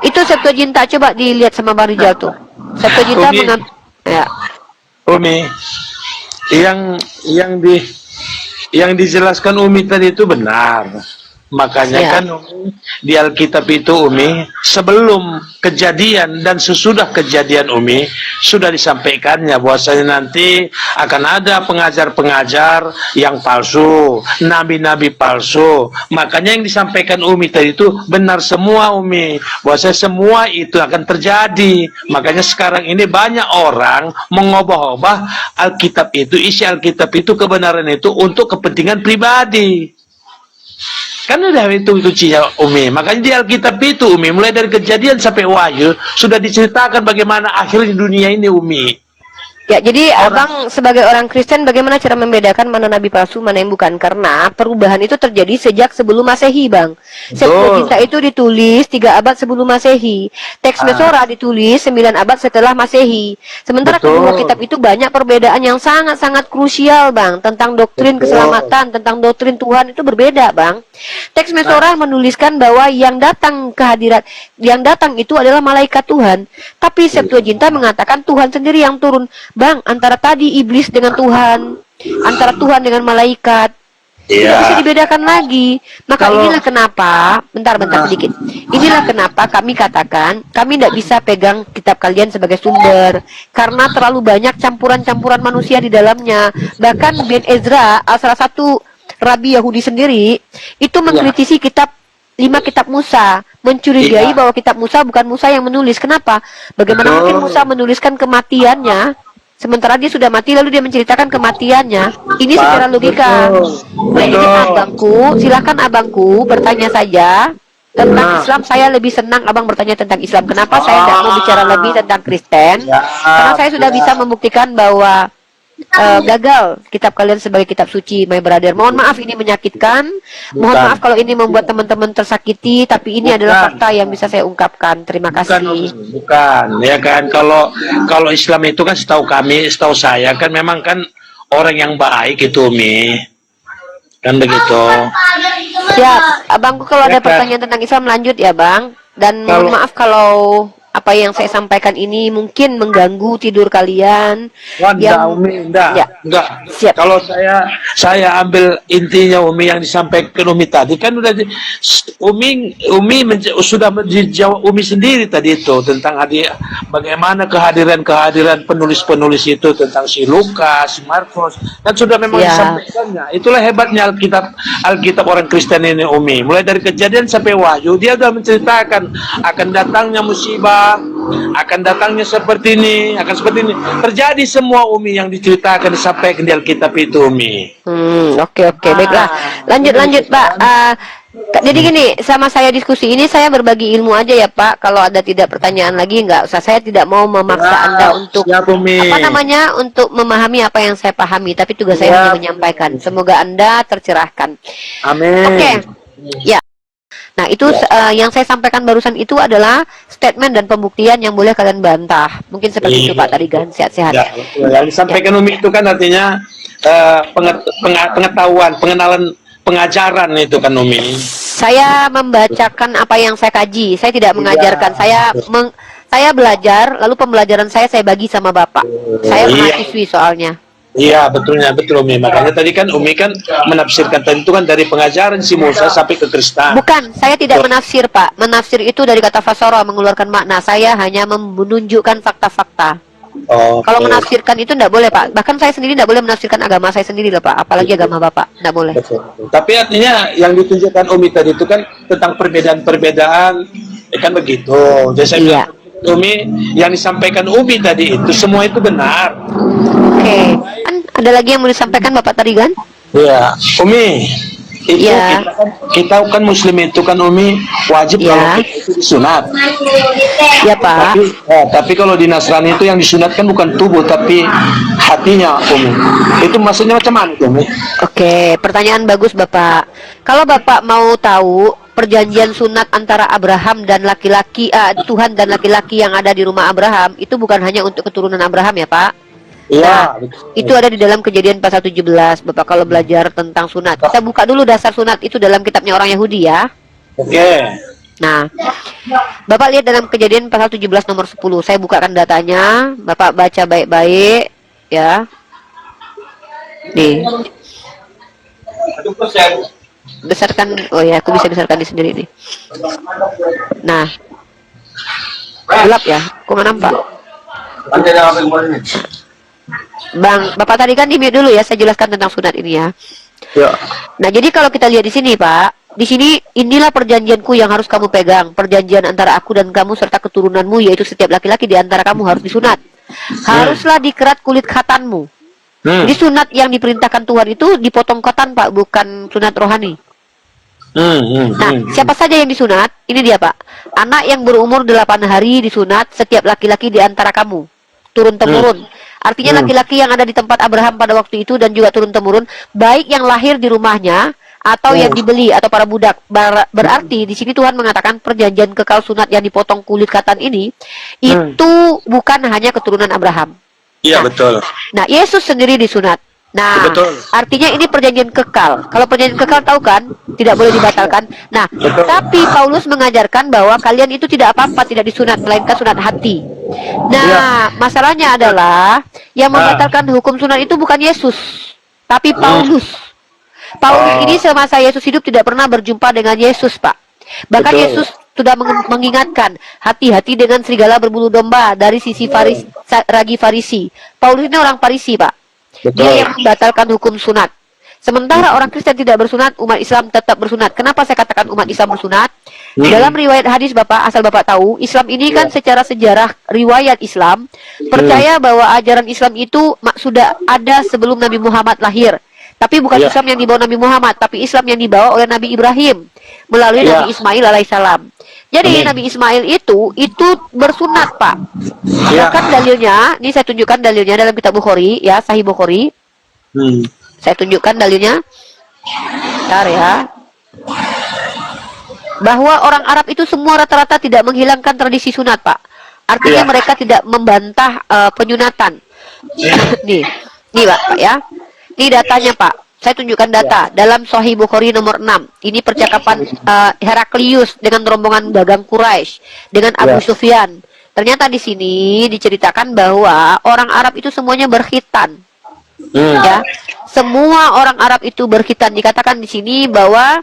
itu Septuaginta, coba dilihat sama Bang Rijal tuh. Septuaginta mengambil Umi, yang dijelaskan Umi tadi itu benar. Makanya kan Umi, di Alkitab itu Umi, sebelum kejadian dan sesudah kejadian Umi, sudah disampaikannya bahwasanya nanti akan ada pengajar-pengajar yang palsu, nabi-nabi palsu. Makanya yang disampaikan Umi tadi itu benar semua Umi, bahwasanya semua itu akan terjadi. Makanya sekarang ini banyak orang mengubah-ubah Alkitab itu, isi Alkitab itu, kebenaran itu untuk kepentingan pribadi. Kan udah itu Cia Umi. Makanya di Alkitab itu Umi, mulai dari kejadian sampai Wahyu sudah diceritakan bagaimana akhir dunia ini Umi. Ya, jadi abang sebagai orang Kristen bagaimana cara membedakan mana nabi palsu, mana yang bukan? Karena perubahan itu terjadi sejak sebelum Masehi, bang. Septuaginta itu ditulis 3 abad sebelum Masehi. Teks Mesora ditulis 9 abad setelah Masehi. Sementara kedua kitab itu banyak perbedaan yang sangat-sangat krusial, bang. Tentang doktrin keselamatan, tentang doktrin Tuhan itu berbeda, bang. Teks Mesora menuliskan bahwa yang datang itu adalah malaikat Tuhan. Tapi Septuaginta mengatakan Tuhan sendiri yang turun. Bang, antara tadi iblis dengan Tuhan, antara Tuhan dengan malaikat, tidak bisa dibedakan lagi. Maka inilah kenapa, bentar sedikit. Inilah kenapa kami katakan, kami tidak bisa pegang kitab kalian sebagai sumber, karena terlalu banyak campuran-campuran manusia di dalamnya. Bahkan Ben Ezra, salah satu Rabi Yahudi sendiri, itu mengkritisi kitab 5 kitab Musa, mencurigai bahwa kitab Musa bukan Musa yang menulis. Kenapa? Bagaimana mungkin Musa menuliskan kematiannya, sementara dia sudah mati lalu dia menceritakan kematiannya? Ini secara logika. Nah, ini abangku, silakan abangku bertanya saja tentang Islam. Saya lebih senang abang bertanya tentang Islam. Kenapa saya tidak mau bicara lebih tentang Kristen? Karena saya sudah bisa membuktikan bahwa gagal kitab kalian sebagai kitab suci, my brother. Mohon maaf ini menyakitkan. Mohon maaf kalau ini membuat teman-teman tersakiti, tapi ini adalah fakta yang bisa saya ungkapkan. Terima kasih. Bukan, ya kan, kalau Islam itu kan setahu saya kan memang kan orang yang baik itu Umi. Kan begitu. Siap, abangku kalau ada pertanyaan tentang Islam lanjut ya, Bang. Dan mohon maaf kalau apa yang saya sampaikan ini mungkin mengganggu tidur kalian. Enggak. Kalau saya ambil intinya Umi yang disampaikan Umi tadi kan udah Umi sudah dijawab Umi sendiri tadi itu tentang bagaimana kehadiran penulis-penulis itu tentang si Lukas, Markus, kan sudah memang disampaikannya. Itulah hebatnya Alkitab orang Kristen ini Umi. Mulai dari kejadian sampai Wahyu dia sudah menceritakan akan datangnya musibah Allah, akan datangnya seperti ini, akan seperti ini. Terjadi semua Umi yang diceritakan disampaikan di Alkitab itu Umi. Oke, baiklah. Lanjut Pak. Jadi gini, sama saya diskusi ini saya berbagi ilmu aja ya Pak. Kalau ada tidak pertanyaan lagi nggak usah. Saya tidak mau memaksa Anda untuk untuk memahami apa yang saya pahami. Tapi tugas saya hanya menyampaikan. Semoga Anda tercerahkan. Amin. Oke. Ya. Nah itu yang saya sampaikan barusan itu adalah statement dan pembuktian yang boleh kalian bantah. Mungkin seperti itu Pak Tarigan. Sehat-sehat. Ya, yang disampaikan Umi itu kan artinya pengetahuan, pengenalan, pengajaran itu kan Umi. Saya membacakan apa yang saya kaji. Saya tidak mengajarkan. Saya belajar, lalu pembelajaran saya bagi sama Bapak. Saya mahasiswi soalnya. Iya, betul Umi. Makanya tadi kan Umi kan menafsirkan tadi itu kan dari pengajaran si Musa sampai ke Kristen. Bukan, saya tidak menafsir Pak. Menafsir itu dari kata fasara, mengeluarkan makna. Saya hanya menunjukkan fakta-fakta. Kalau menafsirkan itu tidak boleh Pak. Bahkan saya sendiri tidak boleh menafsirkan agama saya sendiri loh Pak. Apalagi agama Bapak, tidak boleh. Tapi artinya yang ditunjukkan Umi tadi itu kan tentang perbedaan-perbedaan, kan begitu. Jadi saya bilang, Umi yang disampaikan Umi tadi itu semua itu benar. Oke. Ada lagi yang mau disampaikan Bapak Tarigan? Iya, Umi. Itu kita kan Muslim itu kan Umi wajib kalau kita itu disunat. Ya Pak. Tapi kalau di Nasrani itu yang disunatkan bukan tubuh tapi hatinya Umi. Itu maksudnya macam mana Umi? Oke, pertanyaan bagus Bapak. Kalau Bapak mau tahu perjanjian sunat antara Abraham dan laki-laki Tuhan dan laki-laki yang ada di rumah Abraham itu bukan hanya untuk keturunan Abraham ya Pak. Nah, itu ada di dalam Kejadian pasal 17. Bapak kalau belajar tentang sunat, kita buka dulu dasar sunat itu dalam kitabnya orang Yahudi ya. Oke. Nah, Bapak lihat dalam Kejadian pasal 17 nomor 10. Saya bukakan datanya, Bapak baca baik-baik ya. Nih. Besarkan, oh ya, aku bisa besarkan di sendiri nih. Nah, gelap ya, aku nggak nampak. Bang, Bapak tadi kan di-mute dulu ya, saya jelaskan tentang sunat ini ya. Nah, jadi kalau kita lihat di sini, Pak, di sini inilah perjanjianku yang harus kamu pegang, perjanjian antara aku dan kamu serta keturunanmu, yaitu setiap laki-laki di antara kamu harus disunat. Haruslah dikerat kulit khatanmu. Jadi sunat yang diperintahkan Tuhan itu dipotong khatan, Pak, bukan sunat rohani. Nah, siapa saja yang disunat? Ini dia, Pak. Anak yang berumur 8 hari disunat setiap laki-laki di antara kamu. Turun-temurun. Artinya laki-laki yang ada di tempat Abraham pada waktu itu dan juga turun-temurun, baik yang lahir di rumahnya atau yang dibeli atau para budak. Berarti di sini Tuhan mengatakan perjanjian kekal sunat yang dipotong kulit khatan ini itu bukan hanya keturunan Abraham. Iya, betul. Nah, Yesus sendiri disunat. Nah, artinya ini perjanjian kekal. Kalau perjanjian kekal tahu kan, tidak boleh dibatalkan. Nah, tapi Paulus mengajarkan bahwa kalian itu tidak apa-apa tidak disunat, melainkan sunat hati. Nah, masalahnya adalah yang membatalkan hukum sunat itu bukan Yesus, tapi Paulus. Paulus ini semasa Yesus hidup tidak pernah berjumpa dengan Yesus, Pak. Bahkan Yesus sudah mengingatkan, hati-hati dengan serigala berbulu domba dari sisi ragi Farisi. Paulus ini orang Farisi, Pak. Dia yang membatalkan hukum sunat. Sementara orang Kristen tidak bersunat, umat Islam tetap bersunat. Kenapa saya katakan umat Islam bersunat? Dalam riwayat hadis Bapak, asal Bapak tahu, Islam ini kan secara sejarah riwayat Islam percaya bahwa ajaran Islam itu sudah ada sebelum Nabi Muhammad lahir. Tapi bukan Islam yang dibawa Nabi Muhammad, tapi Islam yang dibawa oleh Nabi Ibrahim melalui Nabi Ismail alaihissalam. Jadi Nabi Ismail itu bersunat, Pak. Bahkan dalilnya, ini saya tunjukkan dalilnya dalam kitab Bukhari, ya, Sahih Bukhari. Saya tunjukkan dalilnya. Bentar ya. Bahwa orang Arab itu semua rata-rata tidak menghilangkan tradisi sunat, Pak. Artinya mereka tidak membantah penyunatan. Nih Pak ya. Ini datanya, Pak. Saya tunjukkan data dalam Sahih Bukhari nomor 6. Ini percakapan Heraklius dengan rombongan dagang Quraisy dengan Abu Sufyan. Ternyata di sini diceritakan bahwa orang Arab itu semuanya berkhitan. Ya. Semua orang Arab itu berkhitan. Dikatakan di sini bahwa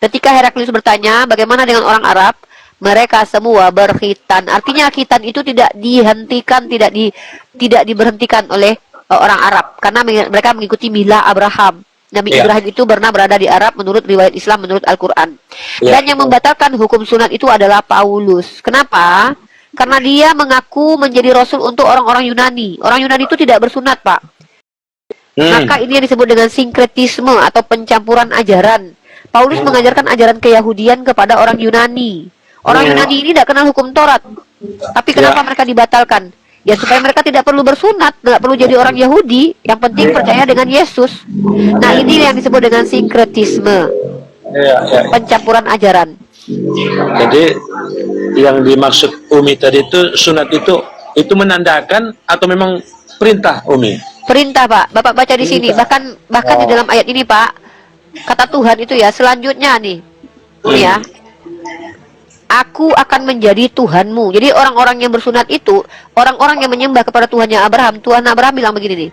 ketika Heraklius bertanya, bagaimana dengan orang Arab? Mereka semua berkhitan. Artinya khitan itu tidak dihentikan, tidak diberhentikan oleh orang Arab karena mereka mengikuti milah Abraham. Nabi Ibrahim itu pernah berada di Arab menurut riwayat Islam, menurut Al-Quran. Dan yang membatalkan hukum sunat itu adalah Paulus. Kenapa? Karena dia mengaku menjadi rasul untuk orang-orang Yunani. Orang Yunani itu tidak bersunat, Pak. Maka ini yang disebut dengan sinkretisme atau pencampuran ajaran. Paulus mengajarkan ajaran keyahudian kepada orang Yunani. Orang Yunani ini tidak kenal hukum Taurat. Tapi kenapa mereka dibatalkan? Ya supaya mereka tidak perlu bersunat, tidak perlu jadi orang Yahudi. Yang penting percaya dengan Yesus. Nah, ini yang disebut dengan sinkretisme. Pencampuran ajaran. Jadi yang dimaksud Umi tadi itu sunat itu menandakan atau memang perintah Umi? Perintah, Pak. Bapak baca di sini. Bahkan di dalam ayat ini, Pak, kata Tuhan itu ya, selanjutnya nih. Ini ya. Aku akan menjadi Tuhanmu. Jadi orang-orang yang bersunat itu, orang-orang yang menyembah kepada Tuhannya Abraham. Tuhan Abraham bilang begini nih.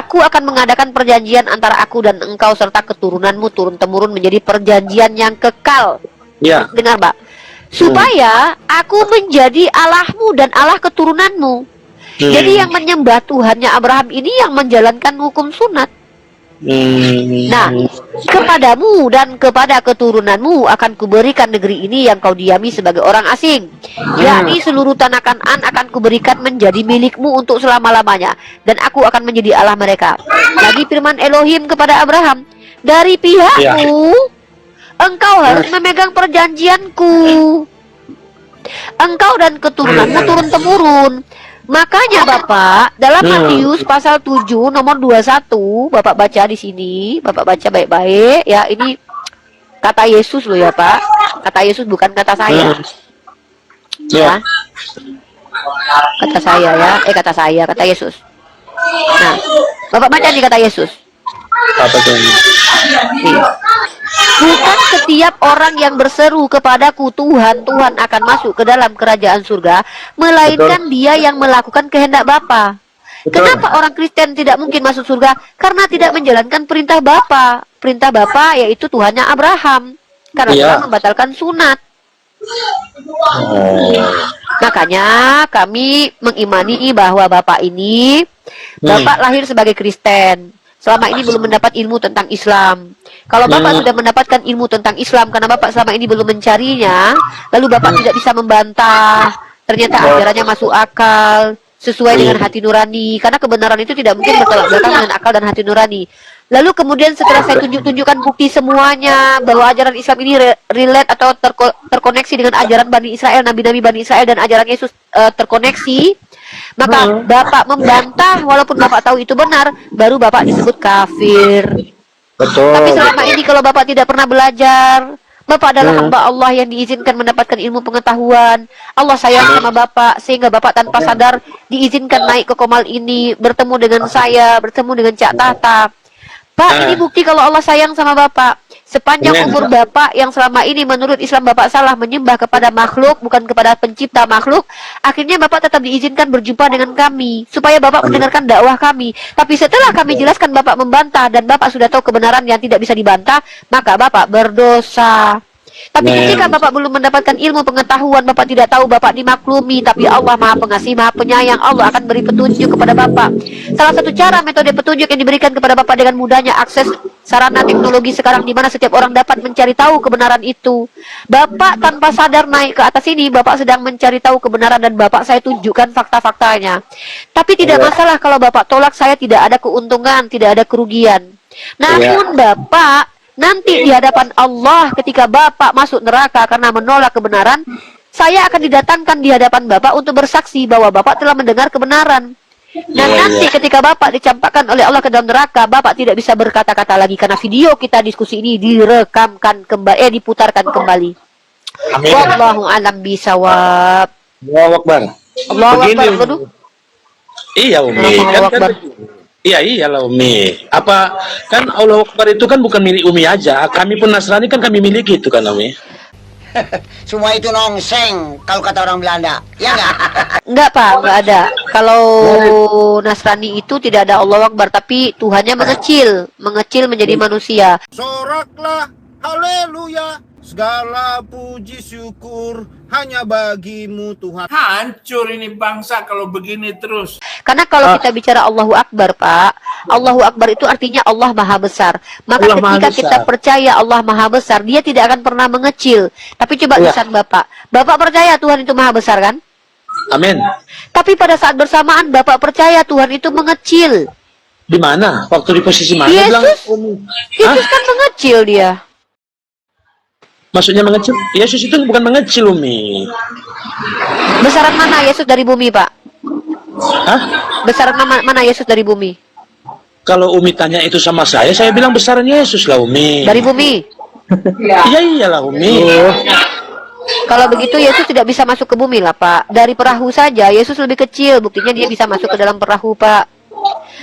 Aku akan mengadakan perjanjian antara aku dan engkau serta keturunanmu turun-temurun menjadi perjanjian yang kekal. Ya. Dengar, Pak. Supaya aku menjadi Allahmu dan Allah keturunanmu. Jadi yang menyembah Tuhannya Abraham ini yang menjalankan hukum sunat. Nah, kepadamu dan kepada keturunanmu akan kuberikan negeri ini yang kau diami sebagai orang asing, yakni seluruh tanah Kanaan akan kuberikan menjadi milikmu untuk selama-lamanya, dan aku akan menjadi Allah mereka. Lagi firman Elohim kepada Abraham, dari pihakmu engkau harus memegang perjanjianku, engkau dan keturunanmu turun-temurun. Makanya Bapak, dalam Matius pasal 7 nomor 21, Bapak baca di sini, Bapak baca baik-baik ya, ini kata Yesus loh ya, Pak. Kata Yesus bukan kata saya. Ya. Kata saya ya, kata saya, kata Yesus. Nah, Bapak baca nih kata Yesus. Apa tuh? Bukan setiap orang yang berseru kepadaku Tuhan, Tuhan akan masuk ke dalam kerajaan surga, melainkan dia yang melakukan kehendak Bapa. Kenapa orang Kristen tidak mungkin masuk surga? Karena tidak menjalankan perintah Bapa. Perintah Bapa yaitu Tuhannya Abraham. Karena telah membatalkan sunat. Makanya kami mengimani bahwa Bapak ini, Bapak lahir sebagai Kristen. Selama ini belum mendapat ilmu tentang Islam. Kalau Bapak sudah mendapatkan ilmu tentang Islam, karena Bapak selama ini belum mencarinya, lalu Bapak tidak bisa membantah, ternyata ajarannya masuk akal, sesuai dengan hati nurani. Karena kebenaran itu tidak mungkin bertolak belakang dengan akal dan hati nurani. Lalu kemudian setelah saya tunjukkan bukti semuanya, bahwa ajaran Islam ini relate atau terkoneksi dengan ajaran Bani Israel, Nabi-Nabi Bani Israel, dan ajaran Yesus terkoneksi, maka Bapak membantah walaupun Bapak tahu itu benar, baru Bapak disebut kafir. Betul. Tapi selama ini kalau Bapak tidak pernah belajar, Bapak adalah hamba Allah yang diizinkan mendapatkan ilmu pengetahuan. Allah sayang sama Bapak, sehingga Bapak tanpa sadar diizinkan naik ke Komal ini, bertemu dengan saya, bertemu dengan Cak Tata. Pak, ini bukti kalau Allah sayang sama Bapak. Sepanjang umur Bapak yang selama ini menurut Islam Bapak salah menyembah kepada makhluk, bukan kepada pencipta makhluk, akhirnya Bapak tetap diizinkan berjumpa dengan kami, supaya Bapak mendengarkan dakwah kami. Tapi setelah kami jelaskan Bapak membantah, dan Bapak sudah tahu kebenaran yang tidak bisa dibantah, maka Bapak berdosa. Tapi ketika Bapak belum mendapatkan ilmu pengetahuan, Bapak tidak tahu, Bapak dimaklumi. Tapi Allah Maha Pengasih, Maha Penyayang. Allah akan beri petunjuk kepada Bapak. Salah satu cara metode petunjuk yang diberikan kepada Bapak dengan mudahnya akses sarana teknologi sekarang, di mana setiap orang dapat mencari tahu kebenaran itu. Bapak tanpa sadar naik ke atas ini, Bapak sedang mencari tahu kebenaran, dan Bapak saya tunjukkan fakta-faktanya. Tapi tidak masalah kalau Bapak tolak, saya tidak ada keuntungan, tidak ada kerugian. Namun Bapak nanti di hadapan Allah ketika Bapak masuk neraka karena menolak kebenaran, saya akan didatangkan di hadapan Bapak untuk bersaksi bahwa Bapak telah mendengar kebenaran. Dan nanti ketika Bapak dicampakkan oleh Allah ke dalam neraka, Bapak tidak bisa berkata-kata lagi, karena video kita diskusi ini direkamkan kembali, diputarkan kembali. Wallahu a'lam bishawab. Allahu Akbar. Allahu Akbar. Iya, Umi. Iya, iyalah Umi. Apa kan Allahu Akbar itu kan bukan milik Umi aja. Kami pun Nasrani kan kami miliki itu kan, Umi. Semua itu nongseng kalau kata orang Belanda. Ya enggak? Enggak, Pak, enggak ada. Kalau Nasrani itu tidak ada Allahu Akbar, tapi Tuhannya mengecil menjadi manusia. Soraklah haleluya, segala puji syukur hanya bagimu Tuhan. Hancur ini bangsa kalau begini terus. Karena kalau kita bicara Allahu Akbar, Pak, Allahu Akbar itu artinya Allah Maha Besar. Maka Allah Maha ketika Besar. kita percaya Allah Maha Besar, dia tidak akan pernah mengecil. Tapi coba Iya. lisan Bapak. Bapak percaya Tuhan itu Maha Besar kan? Amin. Tapi pada saat bersamaan Bapak percaya Tuhan itu mengecil. Di mana? Waktu di posisi mana? Bilang, Yesus kan mengecil dia. maksudnya mengecil? Yesus itu bukan mengecil, Umi. Besaran mana Yesus dari bumi, Pak? Hah? Besaran mana Yesus dari bumi? Kalau Umi tanya itu sama saya bilang besaran Yesus lah, Umi. Dari bumi. Iya iyalah, Umi. Kalau begitu Yesus tidak bisa masuk ke bumi lah, Pak. Dari perahu saja Yesus lebih kecil, buktinya dia bisa masuk ke dalam perahu, Pak.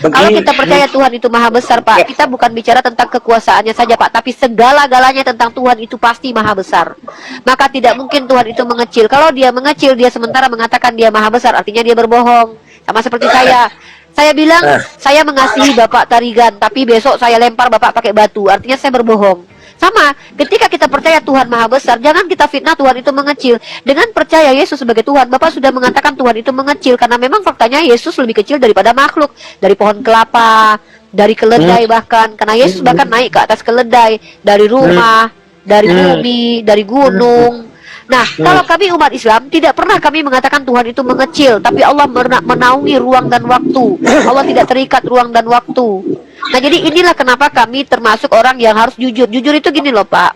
Kalau kita percaya Tuhan itu Maha Besar, Pak, kita bukan bicara tentang kekuasaannya saja, Pak, tapi segala-galanya tentang Tuhan itu pasti Maha Besar. Maka tidak mungkin Tuhan itu mengecil. Kalau dia mengecil, dia sementara mengatakan dia Maha Besar, artinya dia berbohong. Sama seperti saya. Saya bilang, saya mengasihi Bapak Tarigan, tapi besok saya lempar Bapak pakai batu, artinya saya berbohong. Sama, ketika kita percaya Tuhan Maha Besar, jangan kita fitnah Tuhan itu mengecil. Dengan percaya Yesus sebagai Tuhan, Bapak sudah mengatakan Tuhan itu mengecil, karena memang faktanya Yesus lebih kecil daripada makhluk. Dari pohon kelapa, dari keledai bahkan. Karena Yesus bahkan naik ke atas keledai, dari rumah, dari bumi, dari gunung. Nah, kalau kami umat Islam, tidak pernah kami mengatakan Tuhan itu mengecil, tapi Allah menaungi ruang dan waktu. Allah tidak terikat ruang dan waktu. Nah, jadi inilah kenapa kami termasuk orang yang harus jujur. Jujur itu gini loh, Pak.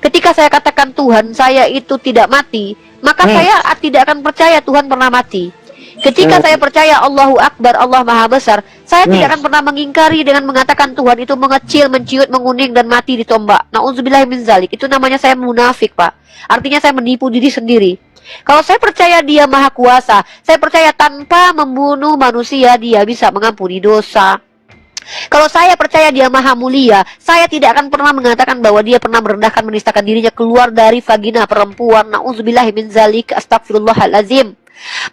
Ketika saya katakan Tuhan saya itu tidak mati, maka saya tidak akan percaya Tuhan pernah mati. Ketika saya percaya Allahu Akbar, Allah Maha Besar, saya tidak akan pernah mengingkari dengan mengatakan Tuhan itu mengecil, menciut, menguning, dan mati ditombak. Na'udzubillahi min zalik. Itu namanya saya munafik, Pak. Artinya saya menipu diri sendiri. Kalau saya percaya dia Maha Kuasa, saya percaya tanpa membunuh manusia, dia bisa mengampuni dosa. Kalau saya percaya dia Maha Mulia, saya tidak akan pernah mengatakan bahwa dia pernah merendahkan, menistakan dirinya keluar dari vagina perempuan. Na'udzubillahi min zalik, astagfirullahalazim.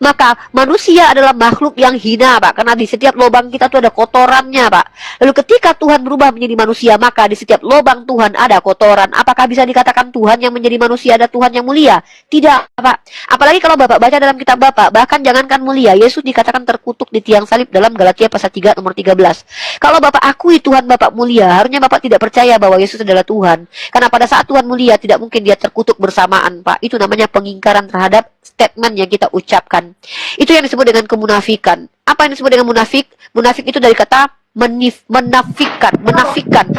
Maka manusia adalah makhluk yang hina, Pak, karena di setiap lubang kita tuh ada kotorannya, Pak. Lalu ketika Tuhan berubah menjadi manusia, maka di setiap lubang Tuhan ada kotoran. Apakah bisa dikatakan Tuhan yang menjadi manusia ada Tuhan yang mulia? Tidak, Pak. Apalagi kalau Bapak baca dalam kitab Bapak, bahkan jangankan mulia, Yesus dikatakan terkutuk di tiang salib dalam Galatia pasal 3 nomor 13. Kalau Bapak akui Tuhan Bapak mulia, harusnya Bapak tidak percaya bahwa Yesus adalah Tuhan. Karena pada saat Tuhan mulia, tidak mungkin dia terkutuk bersamaan, Pak. Itu namanya pengingkaran terhadap statement yang kita ucapkan. Itu yang disebut dengan kemunafikan. Apa yang disebut dengan munafik? Munafik itu dari kata menafikan,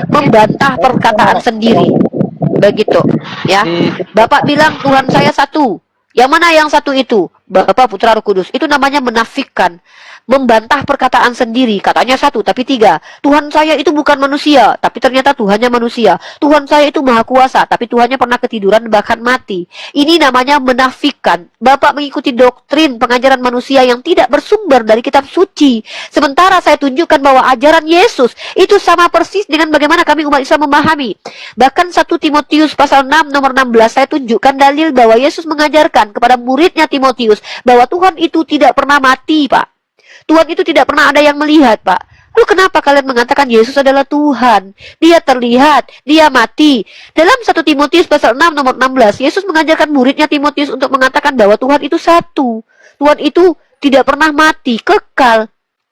membantah perkataan sendiri. Begitu, ya. Bapak bilang Tuhan saya satu. Yang mana yang satu itu? Bapa, Putra, Roh Kudus. Itu namanya menafikan. Membantah perkataan sendiri, katanya satu tapi tiga. Tuhan saya itu bukan manusia, tapi ternyata Tuhannya manusia. Tuhan saya itu Maha Kuasa, tapi Tuhannya pernah ketiduran bahkan mati. Ini namanya menafikan. Bapak mengikuti doktrin pengajaran manusia yang tidak bersumber dari kitab suci. Sementara saya tunjukkan bahwa ajaran Yesus itu sama persis dengan bagaimana kami umat Islam memahami. Bahkan 1 Timotius pasal 6 nomor 16 saya tunjukkan dalil bahwa Yesus mengajarkan kepada muridnya Timotius bahwa Tuhan itu tidak pernah mati, Pak. Tuhan itu tidak pernah ada yang melihat, Pak. Lalu kenapa kalian mengatakan Yesus adalah Tuhan? Dia terlihat, dia mati. Dalam 1 Timotius pasal 6 nomor 16, Yesus mengajarkan muridnya Timotius untuk mengatakan bahwa Tuhan itu satu. Tuhan itu tidak pernah mati, kekal,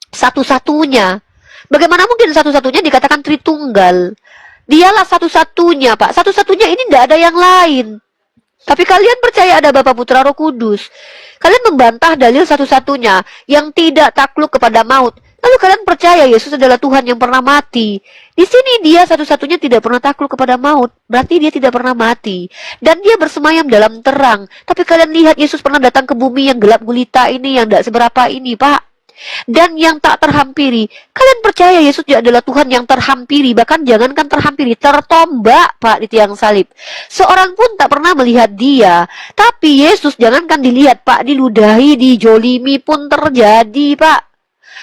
satu-satunya. Bagaimana mungkin satu-satunya dikatakan Tritunggal? Dialah satu-satunya, Pak. Satu-satunya ini tidak ada yang lain. Tapi kalian percaya ada Bapa, Putra, Roh Kudus. Kalian membantah dalil satu-satunya yang tidak takluk kepada maut. Lalu kalian percaya Yesus adalah Tuhan yang pernah mati. Di sini dia satu-satunya tidak pernah takluk kepada maut. Berarti dia tidak pernah mati. Dan dia bersemayam dalam terang. Tapi kalian lihat Yesus pernah datang ke bumi yang gelap gulita ini, yang tidak seberapa ini, Pak. Dan yang tak terhampiri. Kalian percaya Yesus adalah Tuhan yang terhampiri. Bahkan jangankan terhampiri, tertombak, Pak, di tiang salib. Seorang pun tak pernah melihat dia. Tapi Yesus jangankan dilihat, Pak, diludahi, dijolimi pun terjadi, Pak.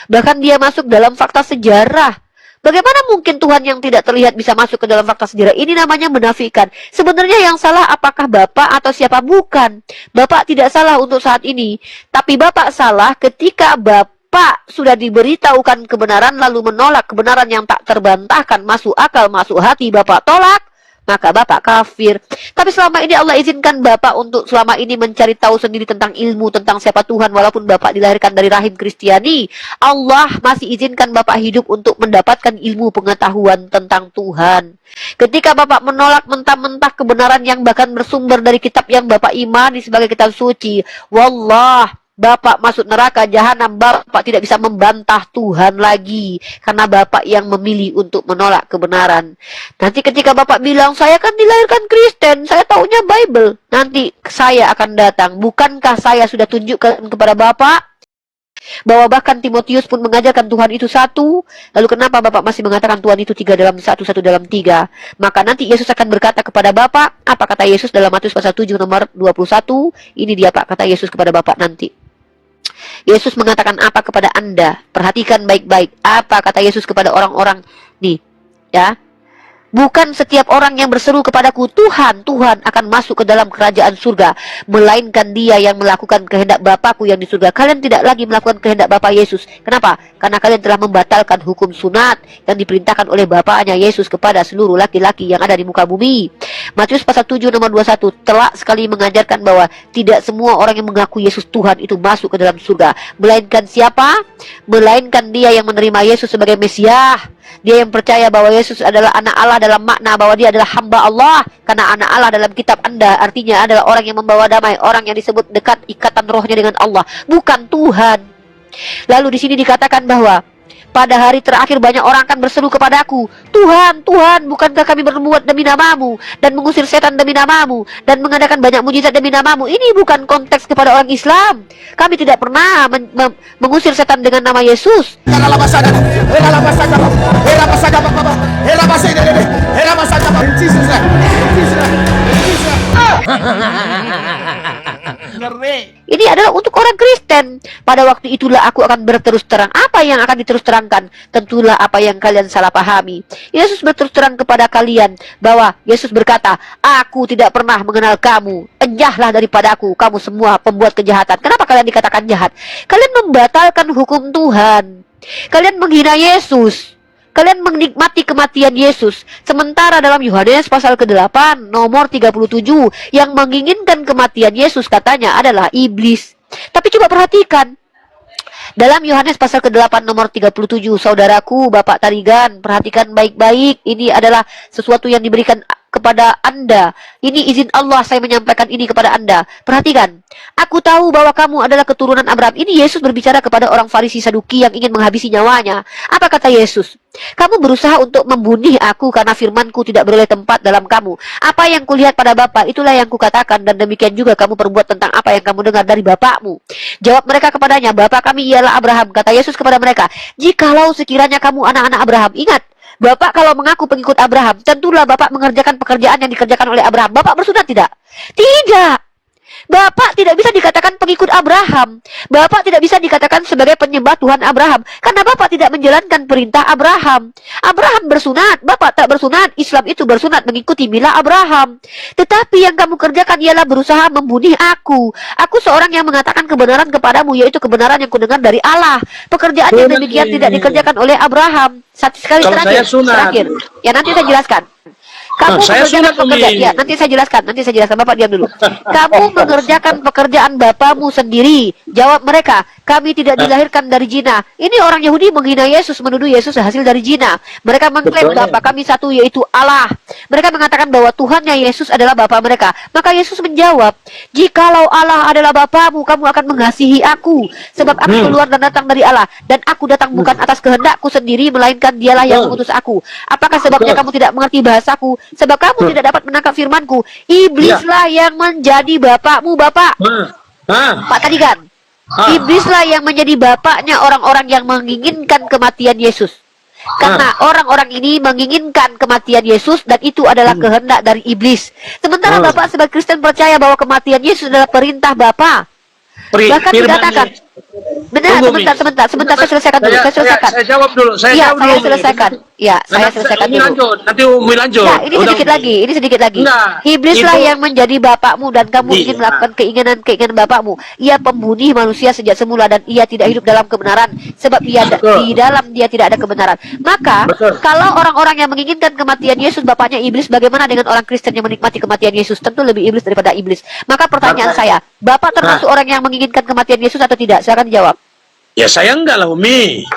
Bahkan dia masuk dalam fakta sejarah. Bagaimana mungkin Tuhan yang tidak terlihat bisa masuk ke dalam fakta sejarah? Ini namanya menafikan. Sebenarnya yang salah apakah Bapak atau siapa? Bukan. Bapak tidak salah untuk saat ini. Tapi Bapak salah ketika Bapak sudah diberitahukan kebenaran lalu menolak kebenaran yang tak terbantahkan, masuk akal, masuk hati, Bapak tolak, maka Bapak kafir. Tapi selama ini Allah izinkan Bapak untuk selama ini mencari tahu sendiri tentang ilmu, tentang siapa Tuhan, walaupun Bapak dilahirkan dari rahim Kristiani, Allah masih izinkan Bapak hidup untuk mendapatkan ilmu pengetahuan tentang Tuhan. Ketika Bapak menolak mentah-mentah kebenaran yang bahkan bersumber dari kitab yang Bapak imani sebagai kitab suci, wallah, Bapak masuk neraka jahanam. Bapak tidak bisa membantah Tuhan lagi, karena Bapak yang memilih untuk menolak kebenaran. Nanti ketika Bapak bilang, saya kan dilahirkan Kristen, saya taunya Bible, nanti saya akan datang. Bukankah saya sudah tunjukkan kepada Bapak bahwa bahkan Timotius pun mengajarkan Tuhan itu satu? Lalu kenapa Bapak masih mengatakan Tuhan itu tiga dalam satu, satu dalam tiga? Maka nanti Yesus akan berkata kepada Bapak, apa kata Yesus dalam Matius pasal 7 nomor 21? Ini dia Pak, kata Yesus kepada Bapak nanti. Yesus mengatakan apa kepada Anda? Perhatikan baik-baik. Apa kata Yesus kepada orang-orang nih, ya? Bukan setiap orang yang berseru kepadaku, Tuhan, Tuhan, akan masuk ke dalam kerajaan surga, melainkan dia yang melakukan kehendak Bapakku yang di surga. Kalian tidak lagi melakukan kehendak Bapa Yesus. Kenapa? Karena kalian telah membatalkan hukum sunat yang diperintahkan oleh Bapaknya Yesus kepada seluruh laki-laki yang ada di muka bumi. Matius pasal 7 nomor 21 telak sekali mengajarkan bahwa tidak semua orang yang mengaku Yesus Tuhan itu masuk ke dalam surga. Melainkan siapa? Melainkan dia yang menerima Yesus sebagai Mesias. Dia yang percaya bahwa Yesus adalah anak Allah dalam makna bahwa dia adalah hamba Allah. Karena anak Allah dalam kitab Anda artinya adalah orang yang membawa damai, orang yang disebut dekat ikatan rohnya dengan Allah, bukan Tuhan. Lalu di sini dikatakan bahwa pada hari terakhir banyak orang akan berseru kepadaku, Tuhan, Tuhan, bukankah kami berbuat demi namamu dan mengusir setan demi namamu dan mengadakan banyak mujizat demi namamu? Ini bukan konteks kepada orang Islam. Kami tidak pernah mengusir setan dengan nama Yesus. Ini adalah untuk orang Kristen. Pada waktu itulah aku akan berterus terang. Apa yang akan diterus terangkan? Tentulah apa yang kalian salah pahami. Yesus berterus terang kepada kalian bahwa Yesus berkata, aku tidak pernah mengenal kamu. Enjahlah daripadaku, kamu semua pembuat kejahatan. Kenapa kalian dikatakan jahat? Kalian membatalkan hukum Tuhan. Kalian menghina Yesus. Kalian menikmati kematian Yesus. Sementara dalam Yohanes pasal ke-8 nomor 37 yang menginginkan kematian Yesus katanya adalah iblis. Tapi coba perhatikan. Dalam Yohanes pasal ke-8 nomor 37, saudaraku, Bapak Tarigan, perhatikan baik-baik. Ini adalah sesuatu yang diberikan kepada Anda. Ini izin Allah saya menyampaikan ini kepada Anda. Perhatikan. Aku tahu bahwa kamu adalah keturunan Abraham. Ini Yesus berbicara kepada orang Farisi Saduki yang ingin menghabisi nyawanya. Apa kata Yesus? Kamu berusaha untuk membunuh aku karena firmanku tidak beroleh tempat dalam kamu. Apa yang kulihat pada Bapa, itulah yang kukatakan, dan demikian juga kamu perbuat tentang apa yang kamu dengar dari bapakmu. Jawab mereka kepadanya, Bapa kami ialah Abraham. Kata Yesus kepada mereka, jikalau sekiranya kamu anak-anak Abraham, ingat, Bapak kalau mengaku pengikut Abraham, tentulah Bapak mengerjakan pekerjaan yang dikerjakan oleh Abraham. Bapak bersunat tidak? Tidak. Bapak tidak bisa dikatakan pengikut Abraham. Bapak tidak bisa dikatakan sebagai penyembah Tuhan Abraham, karena Bapak tidak menjalankan perintah Abraham. Abraham bersunat, Bapak tak bersunat. Islam itu bersunat mengikuti milah Abraham. Tetapi yang kamu kerjakan ialah berusaha membunuh aku. Aku seorang yang mengatakan kebenaran kepadamu, yaitu kebenaran yang kudengar dari Allah. Pekerjaan yang demikian tidak dikerjakan oleh Abraham. Satu sekali terakhir. Ya nanti saya jelaskan. Kamu mengerjakan pekerjaan, ya nanti saya jelaskan, Bapak diam dulu. Kamu mengerjakan pekerjaan bapamu sendiri. Jawab mereka, kami tidak dilahirkan dari zina. Ini orang Yahudi menghina Yesus, menuduh Yesus hasil dari zina. Mereka mengklaim Bapa kami satu, yaitu Allah. Mereka mengatakan bahwa Tuhannya Yesus adalah Bapa mereka. Maka Yesus menjawab, jikalau Allah adalah Bapamu, kamu akan mengasihi aku, sebab aku keluar dan datang dari Allah, dan aku datang bukan atas kehendakku sendiri, melainkan dialah yang mengutus aku. Apakah sebabnya kamu tidak mengerti bahasaku? Sebab kamu tidak dapat menangkap firmanku. Iblislah yang menjadi bapakmu, Bapak. Pak Tadigan. Iblislah yang menjadi bapaknya orang-orang yang menginginkan kematian Yesus. Karena orang-orang ini menginginkan kematian Yesus, dan itu adalah kehendak dari iblis. Sementara Bapak sebagai Kristen percaya bahwa kematian Yesus adalah perintah Bapa. Bahkan dikatakan, Benar, Tunggu, sebentar, saya selesaikan dulu, saya selesaikan. Saya jawab dulu, Iya, jawab saya dulu. selesaikan. Iya, saya selesaikan Umi dulu. lanjut, nanti Umi lanjut. Nah, ini sedikit lagi. Enggak, Iblislah itu- yang menjadi bapakmu dan kamu Iya. ingin melakukan keinginan bapakmu. Ia pembunuh manusia sejak semula dan ia tidak hidup dalam kebenaran sebab di dalam dia tidak ada kebenaran. Maka, kalau orang-orang yang menginginkan kematian Yesus bapaknya iblis, bagaimana dengan orang Kristen yang menikmati kematian Yesus? Tentu lebih iblis daripada iblis. Maka pertanyaan saya, Bapak termasuk orang yang menginginkan kematian Yesus atau tidak? Silakan dijawab. Ya saya enggak lah Umi.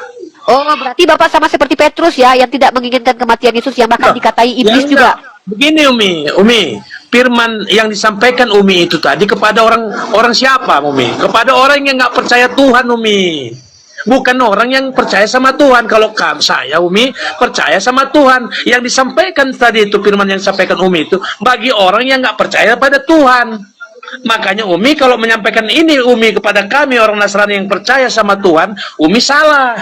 Oh, berarti Bapak sama seperti Petrus ya, yang tidak menginginkan kematian Yesus, yang bahkan dikatai iblis Ya, juga. Begini Umi, firman yang disampaikan Umi itu tadi kepada orang siapa Umi? Kepada orang yang nggak percaya Tuhan Umi. Bukan orang yang percaya sama Tuhan. Kalau saya Umi percaya sama Tuhan. Yang disampaikan tadi itu firman yang disampaikan Umi itu bagi orang yang nggak percaya pada Tuhan. Makanya Umi kalau menyampaikan ini Umi kepada kami orang Nasrani yang percaya sama Tuhan, Umi salah.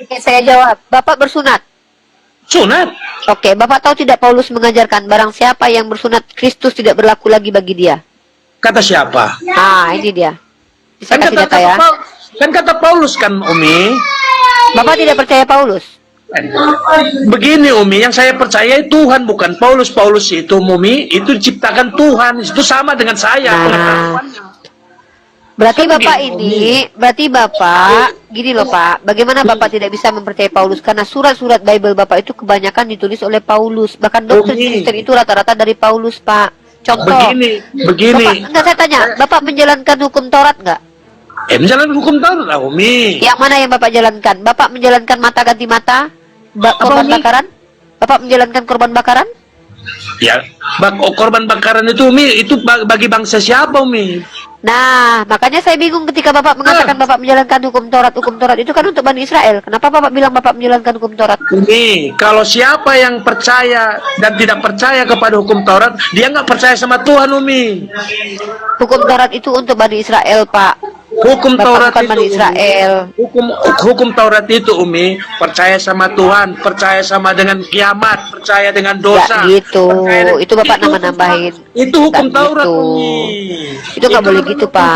Oke, saya jawab. Bapak bersunat? Sunat. Oke, Bapak tahu tidak Paulus mengajarkan barang siapa yang bersunat Kristus tidak berlaku lagi bagi dia? Kata siapa? Ah, ini dia. Bisa kasih data ya? Kan kata Paulus kan Umi. Bapak tidak percaya Paulus? Begini Umi, yang saya percaya Tuhan bukan Paulus. Paulus itu Umi, itu diciptakan Tuhan. Itu sama dengan saya. Berarti Bapak gini loh Pak, bagaimana Bapak tidak bisa mempercayai Paulus? Karena surat-surat Bible Bapak itu kebanyakan ditulis oleh Paulus. Bahkan doktrin Kristen itu rata-rata dari Paulus Pak. Contoh. Begini. Bapak, enggak, saya tanya, Bapak menjalankan hukum Taurat enggak? Menjalankan hukum Taurat lah Umi. Yang mana yang Bapak jalankan? Bapak menjalankan mata ganti mata? Korban bakaran? Bapak menjalankan korban bakaran? Ya, korban bakaran itu Umi, itu bagi bangsa siapa Umi? Nah, makanya saya bingung ketika Bapak mengatakan Bapak menjalankan hukum Taurat. Hukum Taurat itu kan untuk Bani Israel. Kenapa Bapak bilang Bapak menjalankan hukum Taurat? Umi, kalau siapa yang percaya dan tidak percaya kepada hukum Taurat, dia nggak percaya sama Tuhan Umi. Hukum Taurat itu untuk Bani Israel, Pak. Hukum Taurat itu Bani Israel. Hukum Taurat itu Umi, percaya sama Tuhan, percaya sama dengan kiamat, percaya dengan dosa. Nggak gitu. Itu Bapak nambahin. Itu hukum Nggak Taurat gitu. Umi. Itu nggak boleh gitu, Pak.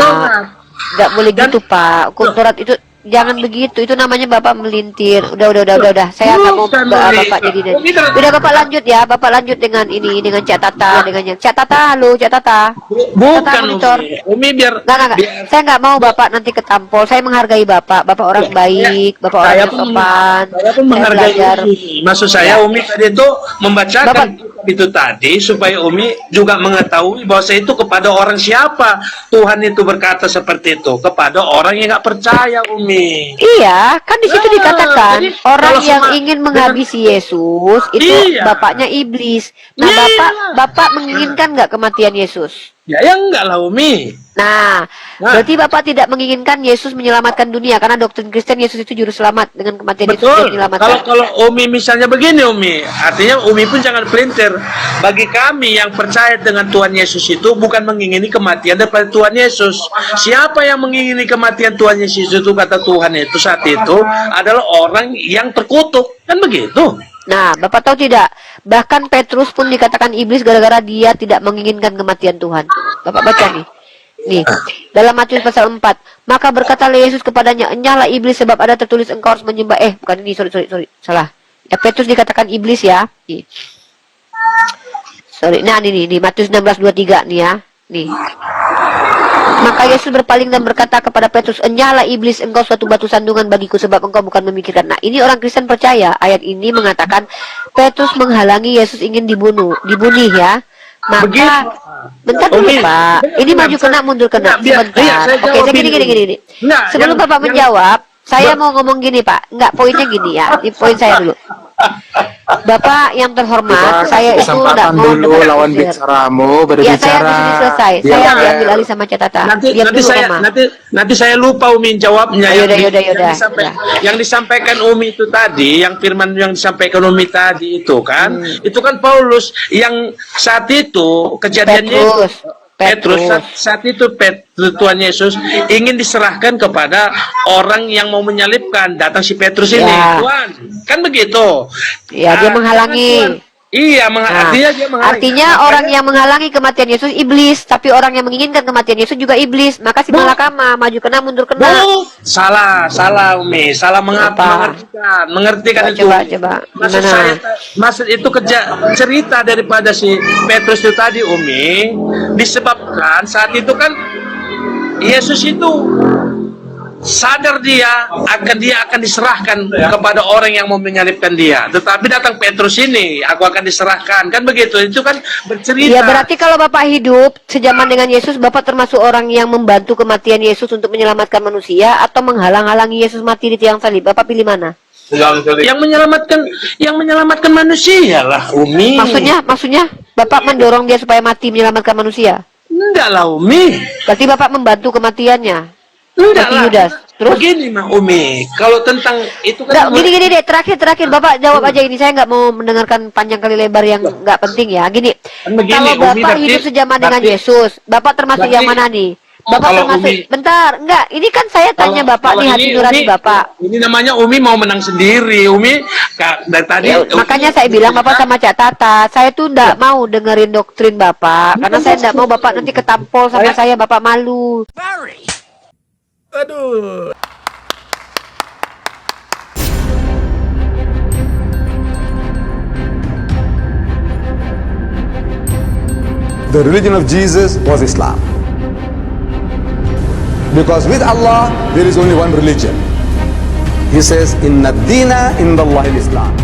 Nggak boleh gitu, Pak. Hukum Taurat itu jangan begitu. Itu namanya Bapak melintir. Udah. Saya nggak mau Bapak jadi. Udah Bapak lanjut ya. Bapak lanjut dengan ini, dengan Cak Tata, dengan yang Cak Tata. Halo, Cak Tata. Bukan monitor. Umi biar. Nggak. Saya nggak mau Bapak nanti ketampol. Saya menghargai Bapak. Bapak orang baik. Bapak orang yang sopan. Saya pun menghargai Umi. Maksud saya Umi tadi itu membacakan itu tadi supaya Umi juga mengetahui bahwa itu kepada orang siapa Tuhan itu berkata seperti itu, kepada orang yang nggak percaya Umi. Iya, kan di situ dikatakan jadi orang kalau yang sama- ingin menghabisi Yesus itu bapaknya iblis. Nah, Bapak menginginkan nggak kematian Yesus? Ya enggak lah Umi. Nah, berarti Bapak tidak menginginkan Yesus menyelamatkan dunia karena doktrin Kristen Yesus itu juru selamat, dengan kematian Yesus dia Betul. menyelamatkan. Kalau Umi misalnya begini Umi, artinya Umi pun jangan pelintir. Bagi kami yang percaya dengan Tuhan Yesus itu bukan mengingini kematian daripada Tuhan Yesus. Siapa yang mengingini kematian Tuhan Yesus itu kata Tuhan itu saat itu adalah orang yang terkutuk, kan begitu? Nah, Bapak tahu tidak? Bahkan Petrus pun dikatakan iblis gara-gara dia tidak menginginkan kematian Tuhan. Bapak baca nih. Nih, dalam Matius pasal 4. Maka berkatalah Yesus kepadanya, "Enyahlah iblis, sebab ada tertulis engkau harus menyembah." Bukan ini, sorry. Salah. Ya, Petrus dikatakan iblis ya. Nih. Sorry. Nah, ini Matius 16:23 nih ya. Nih. Maka Yesus berpaling dan berkata kepada Petrus, "Enyahlah iblis, engkau suatu batu sandungan bagiku, sebab engkau bukan memikirkan." Nah, ini orang Kristen percaya. Ayat ini mengatakan Petrus menghalangi Yesus ingin dibunuh ya. Maka bentar dulu Pak. Ini maju kena mundur kena. Sebentar. Oke, saya gini. Sebelum Bapak menjawab, saya mau ngomong gini Pak. Enggak, poinnya gini ya. Di poin saya dulu. Bapak yang terhormat, saya itu tidak mau dulu lawan bicaramu berbicara. Ya, saya di sini selesai. Saya diambil alih sama catatan. Nanti saya lupa Umi jawabnya. Yaudah. Yang disampaikan Umi itu tadi, yang firman yang disampaikan Umi tadi itu kan, itu kan Paulus yang saat itu kejadiannya Petrus saat itu Tuhan Yesus ingin diserahkan kepada orang yang mau menyalibkan. Datang si Petrus ini, Tuhan, kan begitu. Ya, dia menghalangi. Iya, Nah, artinya dia menghalangi. artinya orang yang menghalangi kematian Yesus iblis, tapi orang yang menginginkan kematian Yesus juga iblis. Maka si malakama maju kena mundur kena. Salah Umi, salah mengertikan itu. Coba. Maksud Gimana? saya, maksud itu cerita daripada si Petrus itu tadi Umi, disebabkan saat itu kan Yesus itu sadar dia akan diserahkan kepada orang yang mau menyalibkan dia. Tetapi datang Petrus ini, aku akan diserahkan. Kan begitu, itu kan bercerita. Ya berarti kalau Bapak hidup sejaman dengan Yesus, Bapak termasuk orang yang membantu kematian Yesus untuk menyelamatkan manusia atau menghalang-halangi Yesus mati di tiang salib? Bapak pilih mana? Yang menyelamatkan manusia lah, Umi. Maksudnya Bapak mendorong dia supaya mati menyelamatkan manusia? Enggak lah, Umi. Berarti Bapak membantu kematiannya? Enggak lah. Yudas. Terus begini mah Umi, kalau tentang itu kan gini deh, terakhir Bapak jawab aja ini, saya nggak mau mendengarkan panjang kali lebar yang nggak penting ya. Gini, kalau Bapak hidup sejaman dengan Yesus, Bapak termasuk yang mana nih? Bapak termasuk, bentar, enggak, ini kan saya tanya Bapak nih, hati nurani Bapak. Ini namanya Umi mau menang sendiri, Umi dari tadi. Makanya saya bilang Bapak sama Cak Tata, saya tuh nggak mau dengerin doktrin Bapak, karena saya nggak mau Bapak nanti ketampol sama saya, Bapak malu. Aduh. The religion of Jesus was Islam. Because with Allah, there is only one religion. He says, Inna dina inda Allahil Islam.